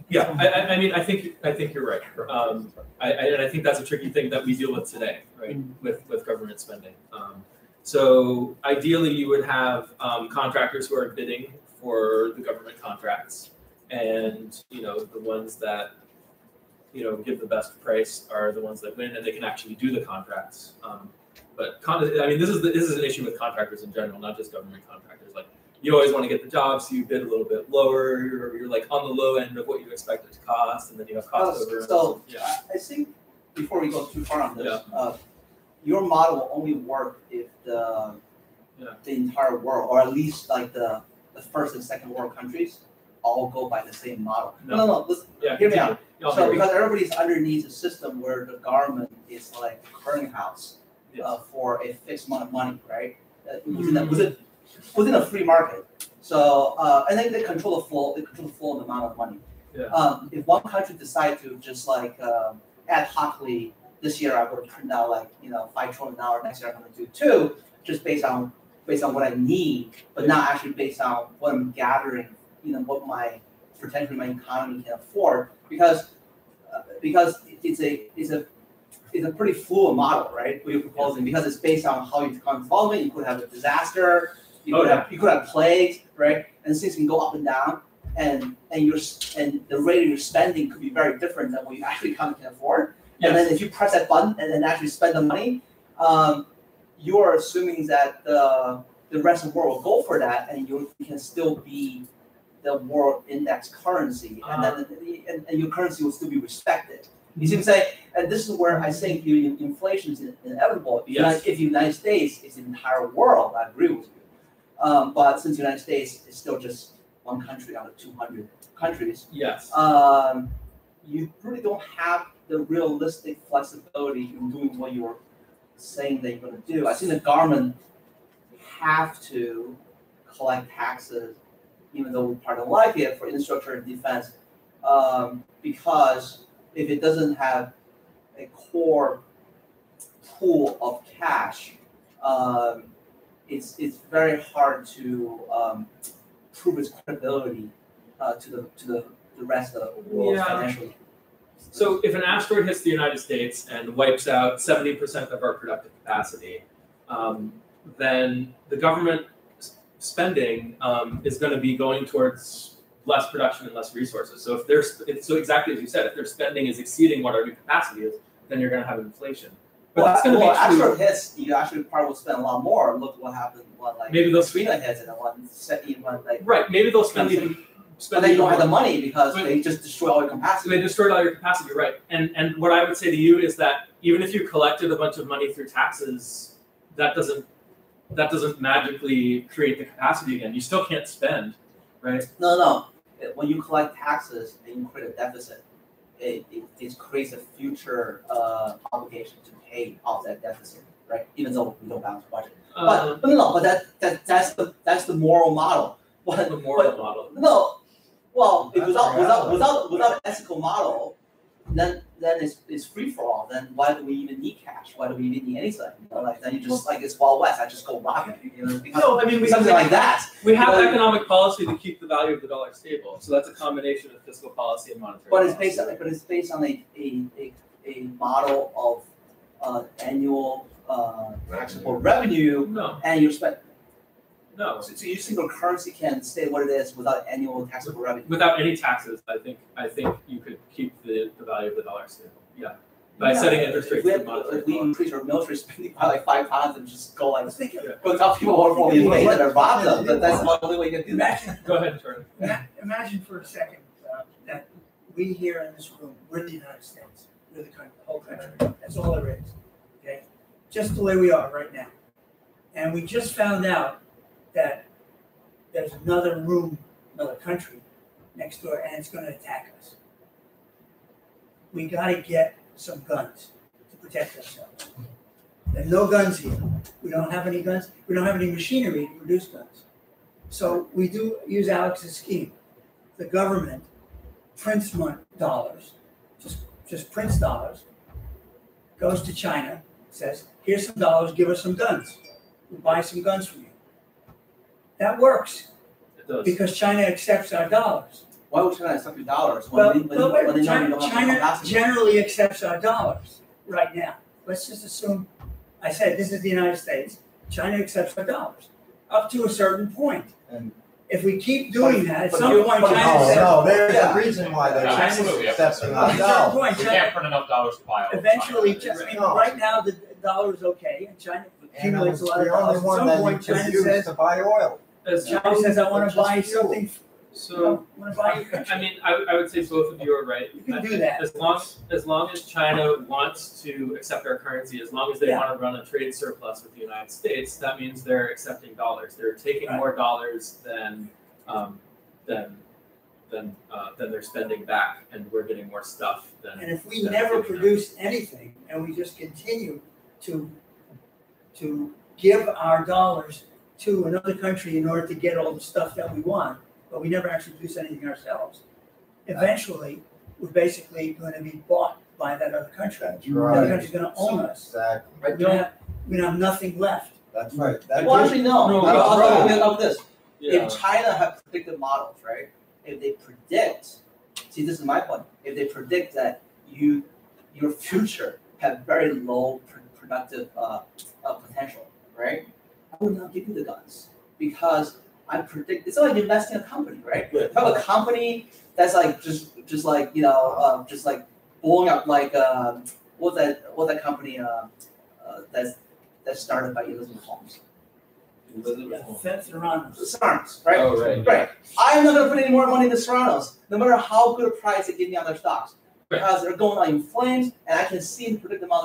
Yeah, I mean, I think you're right. And I think that's a tricky thing that we deal with today, right? With government spending. So ideally, you would have contractors who are bidding for the government contracts, and the ones that give the best price are the ones that win, and they can actually do the contracts. But this is an issue with contractors in general, not just government contractors. Like you always want to get the job, so you bid a little bit lower. You're like on the low end of what you expect it to cost, and then you have cost overruns. So yeah. I think before we go too far on this, your model will only work if the entire world, or at least like the first and second world countries, all go by the same model. No. Listen, hear me out. So because everybody's underneath a system where the government is like a clearinghouse for a fixed amount of money, right? Within a free market. So and then they control the flow. They control the flow and the amount of money. Yeah. If one country decide to just like ad hocly, this year I would print out like $5 trillion. Next year I'm going to do 2, just based on what I need, but not actually based on what I'm gathering. What potentially my economy can afford, because it's a pretty fluid model, right? What you're proposing, because it's based on how you become involvement. You could have a disaster, you could have plagues, right? And things can go up and down, and the rate of your spending could be very different than what you actually can afford. Yes. And then if you press that button and then actually spend the money, you are assuming that the rest of the world will go for that, and you can still be the world index currency, and then and your currency will still be respected. You see what I'm saying? And this is where I think inflation is inevitable. Yes. If the United States is the entire world, I agree with you. But since the United States is still just one country out of 200 countries, Yes. you really don't have the realistic flexibility in doing what you're saying that you're going to do. I think the government have to collect taxes, even though we part don't like it, for infrastructure and defense, because if it doesn't have a core pool of cash, it's very hard to prove its credibility to the rest of the world financially. So if an asteroid hits the United States and wipes out 70% of our productive capacity, then the government spending is going to be going towards less production and less resources. So so exactly as you said, if their spending is exceeding what our new capacity is, then you're going to have inflation. But that's going to be asteroid hits, you actually probably will spend a lot more. Look what happened when maybe they'll Katrina hits and right. Maybe they'll spend even. But then you don't have the money because they just destroy all your capacity. They destroyed all your capacity, right? And what I would say to you is that even if you collected a bunch of money through taxes, that doesn't magically create the capacity again. You still can't spend, right? No. When you collect taxes and you create a deficit, it creates a future obligation to pay off that deficit, right? Even though we don't balance the budget. But that's the moral model. The moral model. No. Well, without ethical model, then it's free for all. Then why do we even need cash? Why do we even need anything? Then you just it's Wild West. I just go robbing. No, I mean something like that. We have economic policy to keep the value of the dollar stable. So that's a combination of fiscal policy and monetary. But it's based on a model of annual taxable revenue. No. And you expect. No. So you think a currency can stay what it is without annual taxable revenue? Without any taxes, I think you could keep the value of the dollar stable. Yeah. By setting interest rates. If we increase our military spending by like 5 times and just go go tell people what we made and rob them, that's the only way you can do that. Go ahead, Charlie. Imagine for a second that we here in this room, we're the United States. We're the country, the whole country. That's all there is. Okay? Just the way we are right now. And we just found out that there's another country next door, and it's going to attack us. We got to get some guns to protect ourselves. There are no guns here. We don't have any guns. We don't have any machinery to produce guns. So we do use Alex's scheme. The government prints dollars, just prints dollars, goes to China, says, here's some dollars, give us some guns. We'll buy some guns from you. That works. It does. Because China accepts our dollars. Why would China accept your dollars? China generally accepts our dollars right now. Let's just assume, I said this is the United States. China accepts our dollars up to a certain point. And if we keep doing that, at some point China says, no, there's a reason why they're absolutely accepting our dollars. We can't print enough dollars to buy all. Eventually, right now the dollar is okay, and China accumulates a lot of dollars. At some point, China says to buy oil. China says, I want to buy something. So, I mean, I would say both of you are right. You can do that. As long as China wants to accept our currency, as long as they want to run a trade surplus with the United States, that means they're accepting dollars. They're taking more dollars than they're spending back, and we're getting more stuff than. And if we never produce anything, and we just continue to give our dollars to another country in order to get all the stuff that we want, but we never actually produce anything ourselves, eventually we're basically going to be bought by that other country. That's The right. other country's going to own us. Exactly. We're going to have nothing left. That's right. Well, actually, no. I'll tell you this. Yeah. If China have predictive models, right? If they predict, see, this is my point. If they predict that your future have very low productive potential, right? I would not give you the guns because I predict it's like investing in a company, right? If I have a company that's like just like blowing up like what's that company that's started by Elizabeth Holmes. Serranos, right? Oh, right. Right. I'm not going to put any more money in the Serranos, no matter how good a price they give me on their stocks, because they're going on in flames, and I can see and predict them all.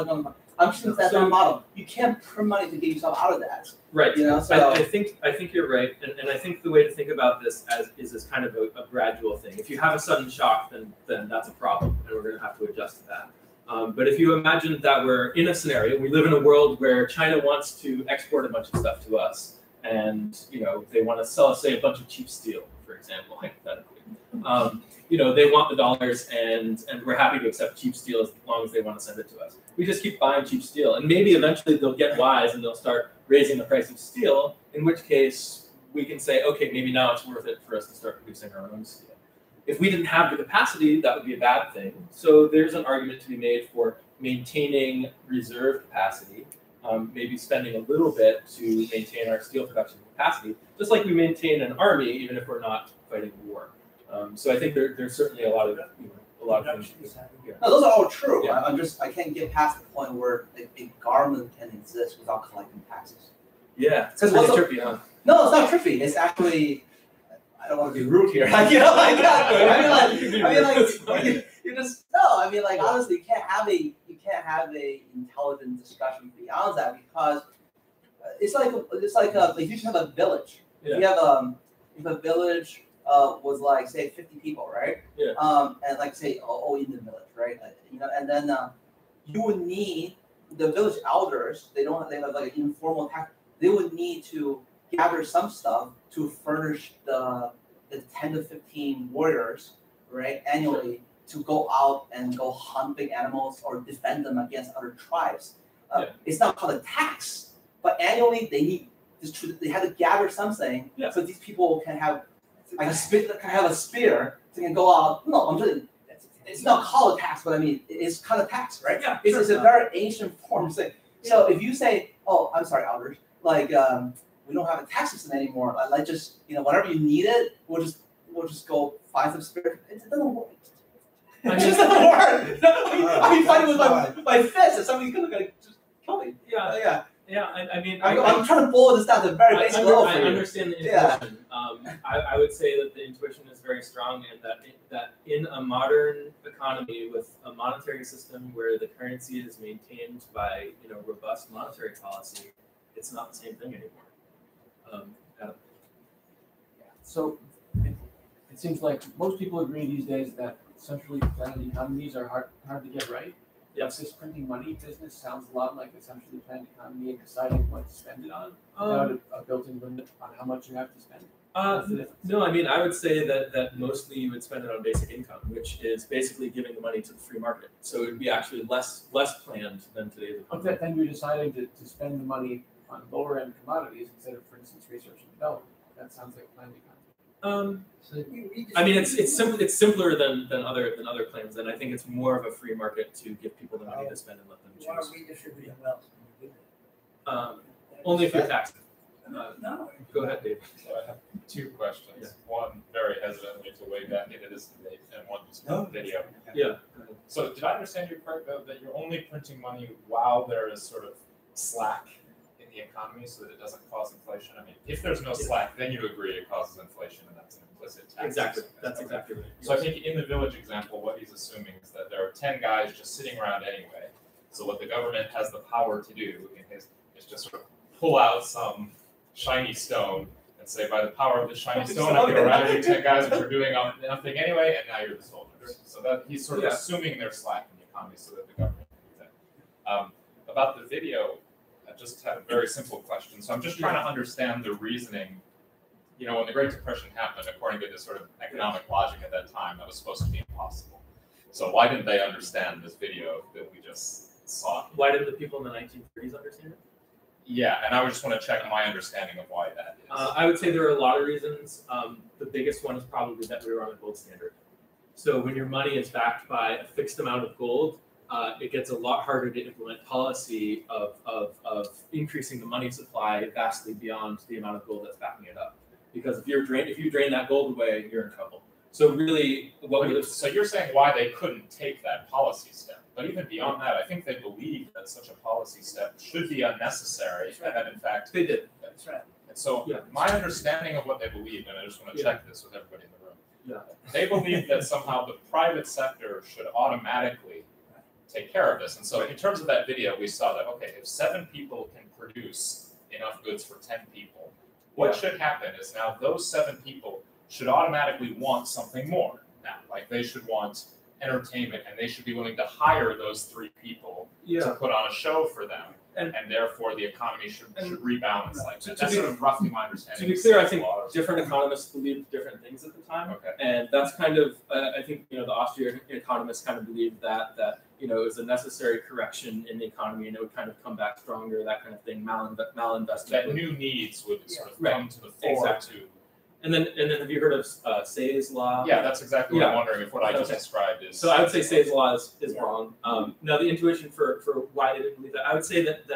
I'm just saying that's not a model. You can't print money to get yourself out of that. Right. You know, so I think you're right, and I think the way to think about this is kind of a gradual thing. If you have a sudden shock, then that's a problem, and we're going to have to adjust to that. But if you imagine that we're in a scenario, we live in a world where China wants to export a bunch of stuff to us, and they want to sell us, say, a bunch of cheap steel, for example, hypothetically. They want the dollars, and we're happy to accept cheap steel as long as they want to send it to us. We just keep buying cheap steel, and maybe eventually they'll get wise and they'll start raising the price of steel, in which case we can say, okay, maybe now it's worth it for us to start producing our own steel. If we didn't have the capacity, that would be a bad thing. So there's an argument to be made for maintaining reserve capacity, maybe spending a little bit to maintain our steel production capacity, just like we maintain an army, even if we're not fighting a war. So I think there's certainly a lot of things. Yeah. No, those are all true. Yeah. I can't get past the point where a government can exist without collecting taxes. Yeah, it's Because trippy, huh? No, it's not trippy. It's actually, I don't want to be rude here. You just no. I mean, like honestly, you can't have a intelligent discussion beyond that because it's like if you just have a village. Yeah. You have if a village was like say 50 people, right? Yeah. And like say all in the village, right? And then you would need the village elders. They have like an informal tax. They would need to gather some stuff to furnish the 10 to 15 warriors, right, annually to go out and go hunt big animals or defend them against other tribes. It's not called a tax, but annually they have to gather something so these people can have like a spear, so they can go out. No, I'm just it's not called a tax, but I mean it's kind of tax, right? Yeah, it's a very ancient form thing. So if you say, oh, I'm sorry, elders, like we don't have a tax system anymore. Like just whenever you need it, we'll just go find some spirit. It doesn't work. It just doesn't work. I'll be fighting with my fist, and somebody's gonna just kill me. Yeah. I mean, I'm trying to boil this down to a very basic level. I understand the intuition. I would say that the intuition is very strong, and that in a modern economy with a monetary system where the currency is maintained by robust monetary policy, it's not the same thing anymore. Adam. So it seems like most people agree these days that centrally planned economies are hard to get right. Yes, this printing money business sounds a lot like a centrally planned economy and deciding what to spend it on without a built-in limit on how much you have to spend. No, I mean, I would say that mostly you would spend it on basic income, which is basically giving the money to the free market. So it would be actually less planned than today's economy. Okay, then you're deciding to spend the money on lower end commodities instead of, for instance, research and development. That sounds like planned economy. I mean, it's simpler than other plans, and I think it's more of a free market to give people the money to spend and let them choose. You want to redistribute wealth. Only if you're taxed. No. Go ahead, Dave. So I have two questions. Yeah. One very hesitantly to weigh back into this debate, and one just video. Yeah. So did I understand you correct though that you're only printing money while there is sort of slack in the economy so that it doesn't cause inflation? I mean, if there's no slack, then you agree it causes inflation, and that's an implicit tax. Exactly. That's exactly right. So I think in the village example, what he's assuming is that there are 10 guys just sitting around anyway. So what the government has the power to do is just sort of pull out some shiny stone and say, by the power of the shiny stone, I'm going to rally you 10 guys which are doing nothing anyway, and now you're the soldiers. So that he's sort of assuming there's slack in the economy so that the government can do that. About the video, I just had a very simple question. So I'm just trying to understand the reasoning. When the Great Depression happened, according to this sort of economic logic at that time, that was supposed to be impossible. So why didn't they understand this video that we just saw? Why didn't the people in the 1930s understand it? Yeah, and I just want to check my understanding of why that is. I would say there are a lot of reasons. The biggest one is probably that we were on a gold standard. So when your money is backed by a fixed amount of gold, it gets a lot harder to implement policy of increasing the money supply vastly beyond the amount of gold that's backing it up. Because if you drain that gold away, you're in trouble. So really, so you're saying why they couldn't take that policy step? But even beyond that, I think they believe that such a policy step should be unnecessary, and that in fact they did. That's right. And so my understanding of what they believe, and I just want to check this with everybody in the room. They believe that somehow the private sector should automatically take care of this. And so in terms of that video, we saw that, okay, if 7 people can produce enough goods for 10 people, what should happen is now those 7 people should automatically want something more now. Like they should want entertainment, and they should be willing to hire those 3 people to put on a show for them. And therefore the economy should rebalance like that. That's sort of roughly my understanding. To be clear, I think different economists believed different things at the time. Okay. And that's kind of, I think, the Austrian economists kind of believed that it was a necessary correction in the economy and it would kind of come back stronger, that kind of thing, malinvestment. That new needs would sort of come to the fore to. And then have you heard of Say's law? Yeah, that's exactly what I'm wondering if what I just described is. So I would say Say's law is wrong. Now the intuition for why they didn't believe that, I would say that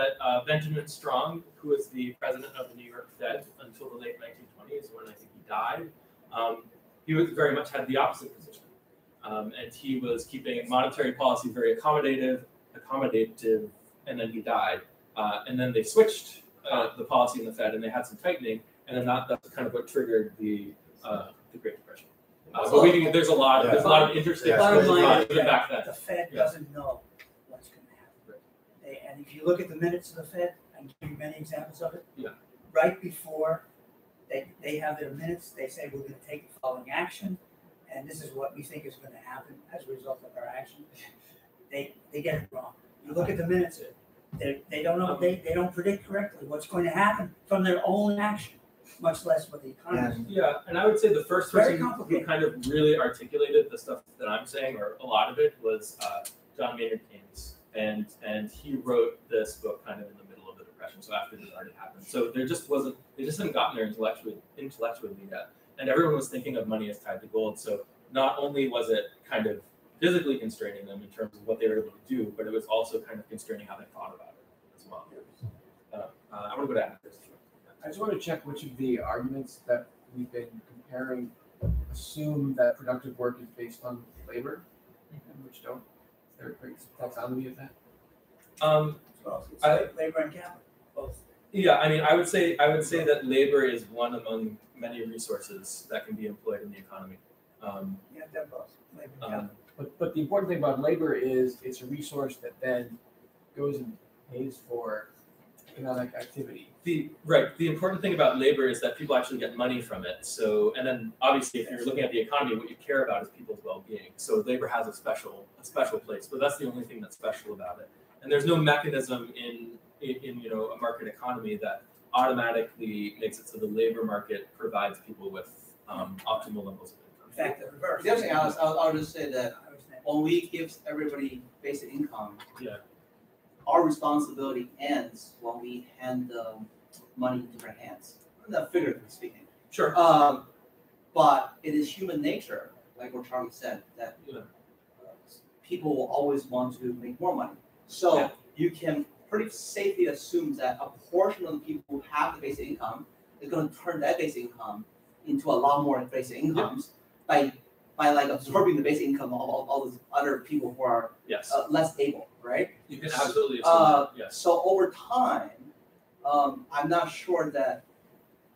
Benjamin Strong, who was the president of the New York Fed until the late 1920s, when I think he died, he was very much had the opposite position, and he was keeping monetary policy very accommodative, and then he died, and then they switched the policy in the Fed, and they had some tightening. And then that's kind of what triggered the Great Depression. But we can, there's a lot of interstate. Bottom line is back then. the Fed doesn't know what's going to happen. And if you look at the minutes of the Fed, I can give you many examples of it. Yeah. Right before they have their minutes, they say we're going to take the following action, and this is what we think is going to happen as a result of our action. They get it wrong. You look at the minutes, they don't know. They don't predict correctly what's going to happen from their own action, much less what the economy. And I would say the first person who kind of really articulated the stuff that I'm saying, or a lot of it, was John Maynard Keynes, and he wrote this book kind of in the middle of the Depression, so after it had already happened. So there just wasn't, they just hadn't gotten there intellectually yet, and everyone was thinking of money as tied to gold. So not only was it kind of physically constraining them in terms of what they were able to do, but it was also kind of constraining how they thought about it as well. I want to go to Adam first. I just want to check which of the arguments that we've been comparing assume that productive work is based on labor and which don't. Is there a great taxonomy of that? Labor and capital, both. Yeah, I mean, I would say that labor is one among many resources that can be employed in the economy. They're both. Labor and capital. But the important thing about labor is it's a resource that then goes and pays for economic activity. The important thing about labor is that people actually get money from it. So, and then obviously, if you're looking at the economy, what you care about is people's well-being. So labor has a special place, but that's the only thing that's special about it. And there's no mechanism in a market economy that automatically makes it so the labor market provides people with optimal levels of income. In fact, the reverse. The other thing, I'll just say that when we give everybody basic income, our responsibility ends when we hand the money into their hands. Figuratively speaking. Sure. But it is human nature, like what Charlie said, that people will always want to make more money. So you can pretty safely assume that a portion of the people who have the basic income is going to turn that basic income into a lot more basic incomes by like absorbing the basic income of all those other people who are less able, right? You can absolutely assume that, So over time, I'm not sure that,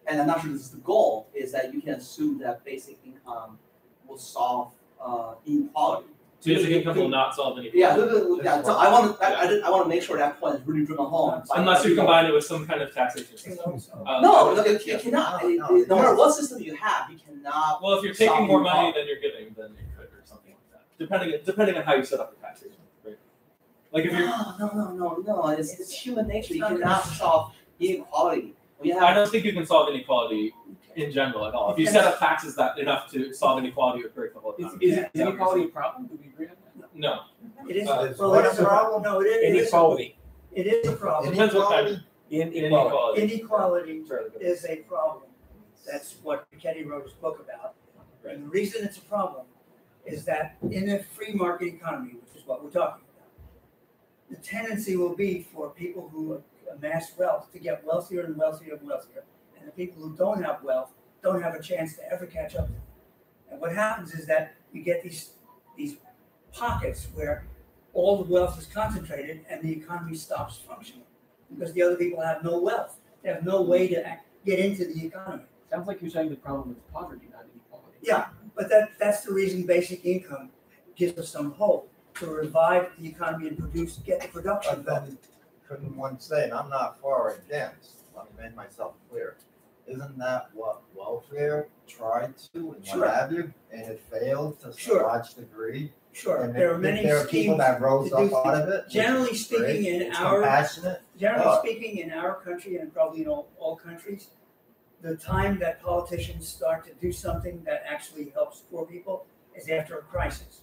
and I'm not sure this is the goal, is that you can assume that basic income will solve inequality. Basic income will not solve inequality. So I want to make sure that point is really driven home. Unless you combine it with some kind of taxation system. You cannot. No matter what system you have, you cannot. Well, if you're taking more money than you're giving, then you could, or something like that. Depending on how you set up the taxation, right? Like if you're no. It's human nature. You cannot solve inequality. I don't think you can solve inequality in general at all. If you set up taxes that enough to solve inequality, would break the whole economy. Is inequality a problem? Do we agree on that? No. It is. What is the problem? No, it is. Inequality. It is a problem. Depends what kind of inequality. Inequality is a problem. That's what Piketty wrote his book about. Right. And the reason it's a problem is that in a free market economy, which is what we're talking about, the tendency will be for people who amass wealth to get wealthier and wealthier and wealthier. And the people who don't have wealth don't have a chance to ever catch up to them. And what happens is that you get these pockets where all the wealth is concentrated and the economy stops functioning because the other people have no wealth. They have no way to get into the economy. Sounds like you're saying the problem is poverty, not inequality. Yeah, but that's the reason basic income gives us some hope. to revive the economy and get the production But going. then, couldn't one say, and I'm not for or against, let me make myself clear. Isn't that what welfare tried to and Sure. what have you, and it failed to Sure. a large degree? Sure, And there are if many there are people schemes that rose to up do out of it. which Generally is speaking, great, in it's our- compassionate. Generally Oh. speaking, in our country and probably in all countries, the time that politicians start to do something that actually helps poor people is after a crisis.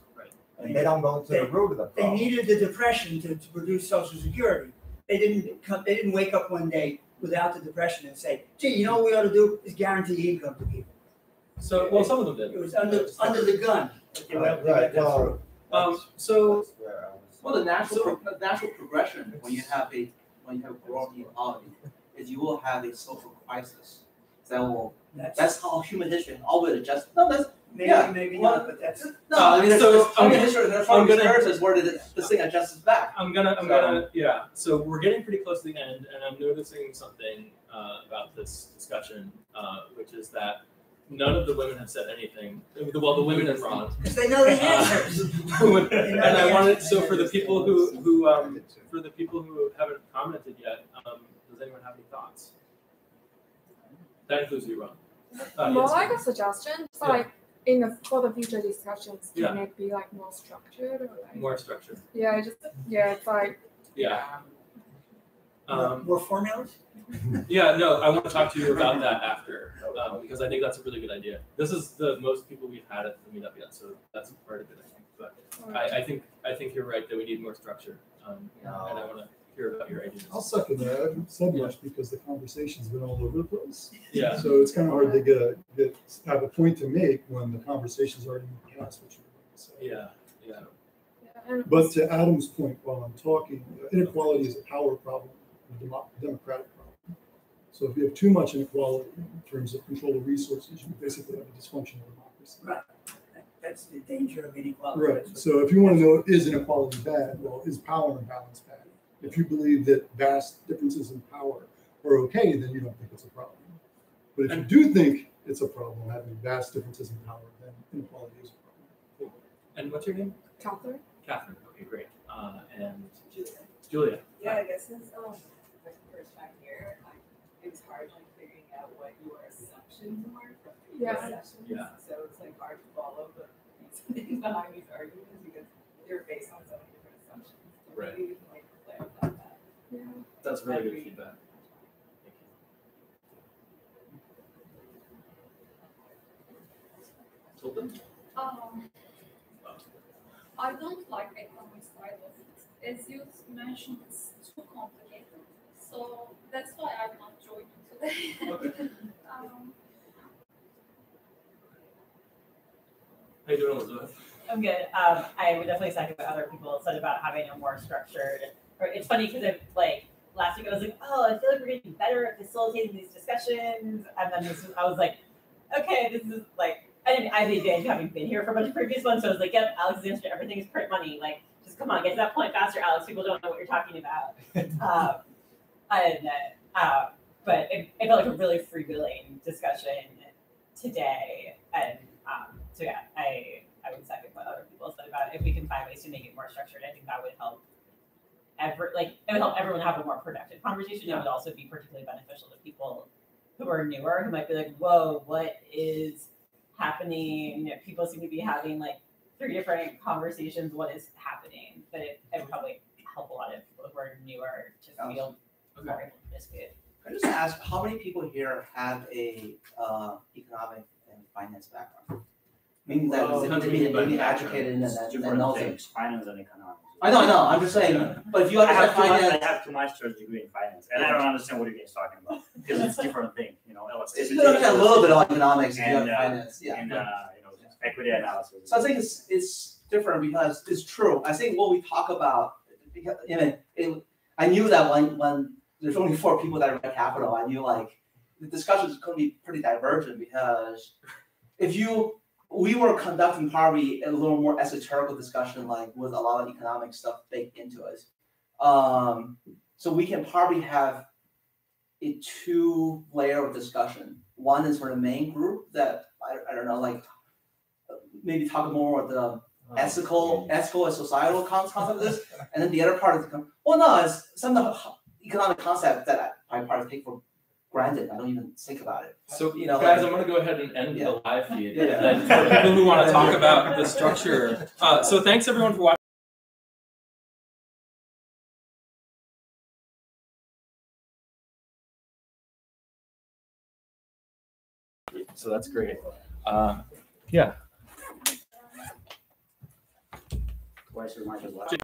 And they don't go to the root of the They problem. needed the Depression to produce Social Security. They didn't wake up one day without the Depression and say, gee, you know what we ought to do is guarantee income to people. So, well, some of them did. It was under the gun. that they were able to Right, get that well, through. So, That's where I was- Well, the natural progression when you have growing inequality is you will have a social crisis. That's how human history always adjusts. No, that's Maybe well, not, but that's. no. I mean, So, human history. There's I'm gonna- experiences where this thing adjusts back. I'm gonna, yeah. So we're getting pretty close to the end, and I'm noticing something about this discussion, which is that none of the women have said anything. Well, the women in bronze. Because they know the answers. And I wanted, so for the people for the people who haven't commented yet, does anyone have any thoughts? That includes you, Ron. More Yes. like a suggestion, so Yeah. like for the future discussions, can it be like more structured or like? More structure. Yeah, it's like. Yeah. More formulas? Yeah, no, I want to talk to you about that after, because I think that's a really good idea. This is the most people we've had at the meetup yet, so that's part of it, I think. But I think you're right that we need more structure, and I want to hear about your ideas. I'll second that. I haven't said much because the conversation's been all over the place. Yeah. So it's kind of hard to have a point to make when the conversation's already moved past what you're going to say. Yeah. But to Adam's point while I'm talking, inequality is a power problem, a democratic problem. So if you have too much inequality in terms of control of resources, you basically have a dysfunctional democracy. Right. That's the danger of inequality. Right. So if you want to know, is inequality bad? Well, is power imbalance bad? If you believe that vast differences in power are okay, then you don't think it's a problem. But if you do think it's a problem, having vast differences in power, then inequality is a problem. And what's your name? Catherine. Catherine. Okay, great. And Julia. Yeah, I guess since the first time here, it was hard figuring out what your assumptions were from previous sessions. Yeah. So it's hard to follow the reasoning behind these arguments because they're based on so many different assumptions. So Right. maybe we can clarify that. Yeah. That's really good feedback. Tilden? I don't like economic side of it. As you mentioned, it's too complicated. So that's why I'm not joining today. Okay. How you doing, Elizabeth? I'm good. I would definitely second what other people said about having a more structured. Or it's funny because last week I was like, oh, I feel like we're getting better at facilitating these discussions, and then I was like, okay, this is like. I have the advantage of having been here for a bunch of previous ones, so I was like, yep, Alex is answer to everything is print money. Like, just come on, get to that point faster, Alex. People don't know what you're talking about. But it felt like a really freewheeling discussion today, and so yeah, I would second what other people said about it. If we can find ways to make it more structured, I think that would help. It would help everyone have a more productive conversation. Yeah. It would also be particularly beneficial to people who are newer, who might be like, whoa, what is happening? People seem to be having like 3 different conversations. What is happening? But it would probably help a lot of people who are newer to feel more able to participate. Can I just ask, how many people here have a economic and finance background? Meaning that maybe educated in and knows it. Finance and economics. I know. I'm just saying. But if you understand finance, I have 2 master's degree in finance, and I don't understand what you guys talking about because it's different thing. You know, you can understand a little bit of economics and finance, and equity analysis. So I think it's different because it's true. I think what we talk about, because I knew that when there's only 4 people that are at Capital, I knew like the discussion is going to be pretty divergent because we were conducting probably a little more esoterical discussion, like with a lot of economic stuff baked into it. So we can probably have a 2-layer of discussion. One is for the main group that I don't know, like maybe talk more with the ethical and societal concept of this, and then the other part of the it's some of the economic concept that I probably take for granted. I don't even think about it. So, like, guys, I'm going to go ahead and end the live feed. Yeah. And then for people who want to talk about the structure. So thanks everyone for watching. So that's great. Yeah. Twice as much as last.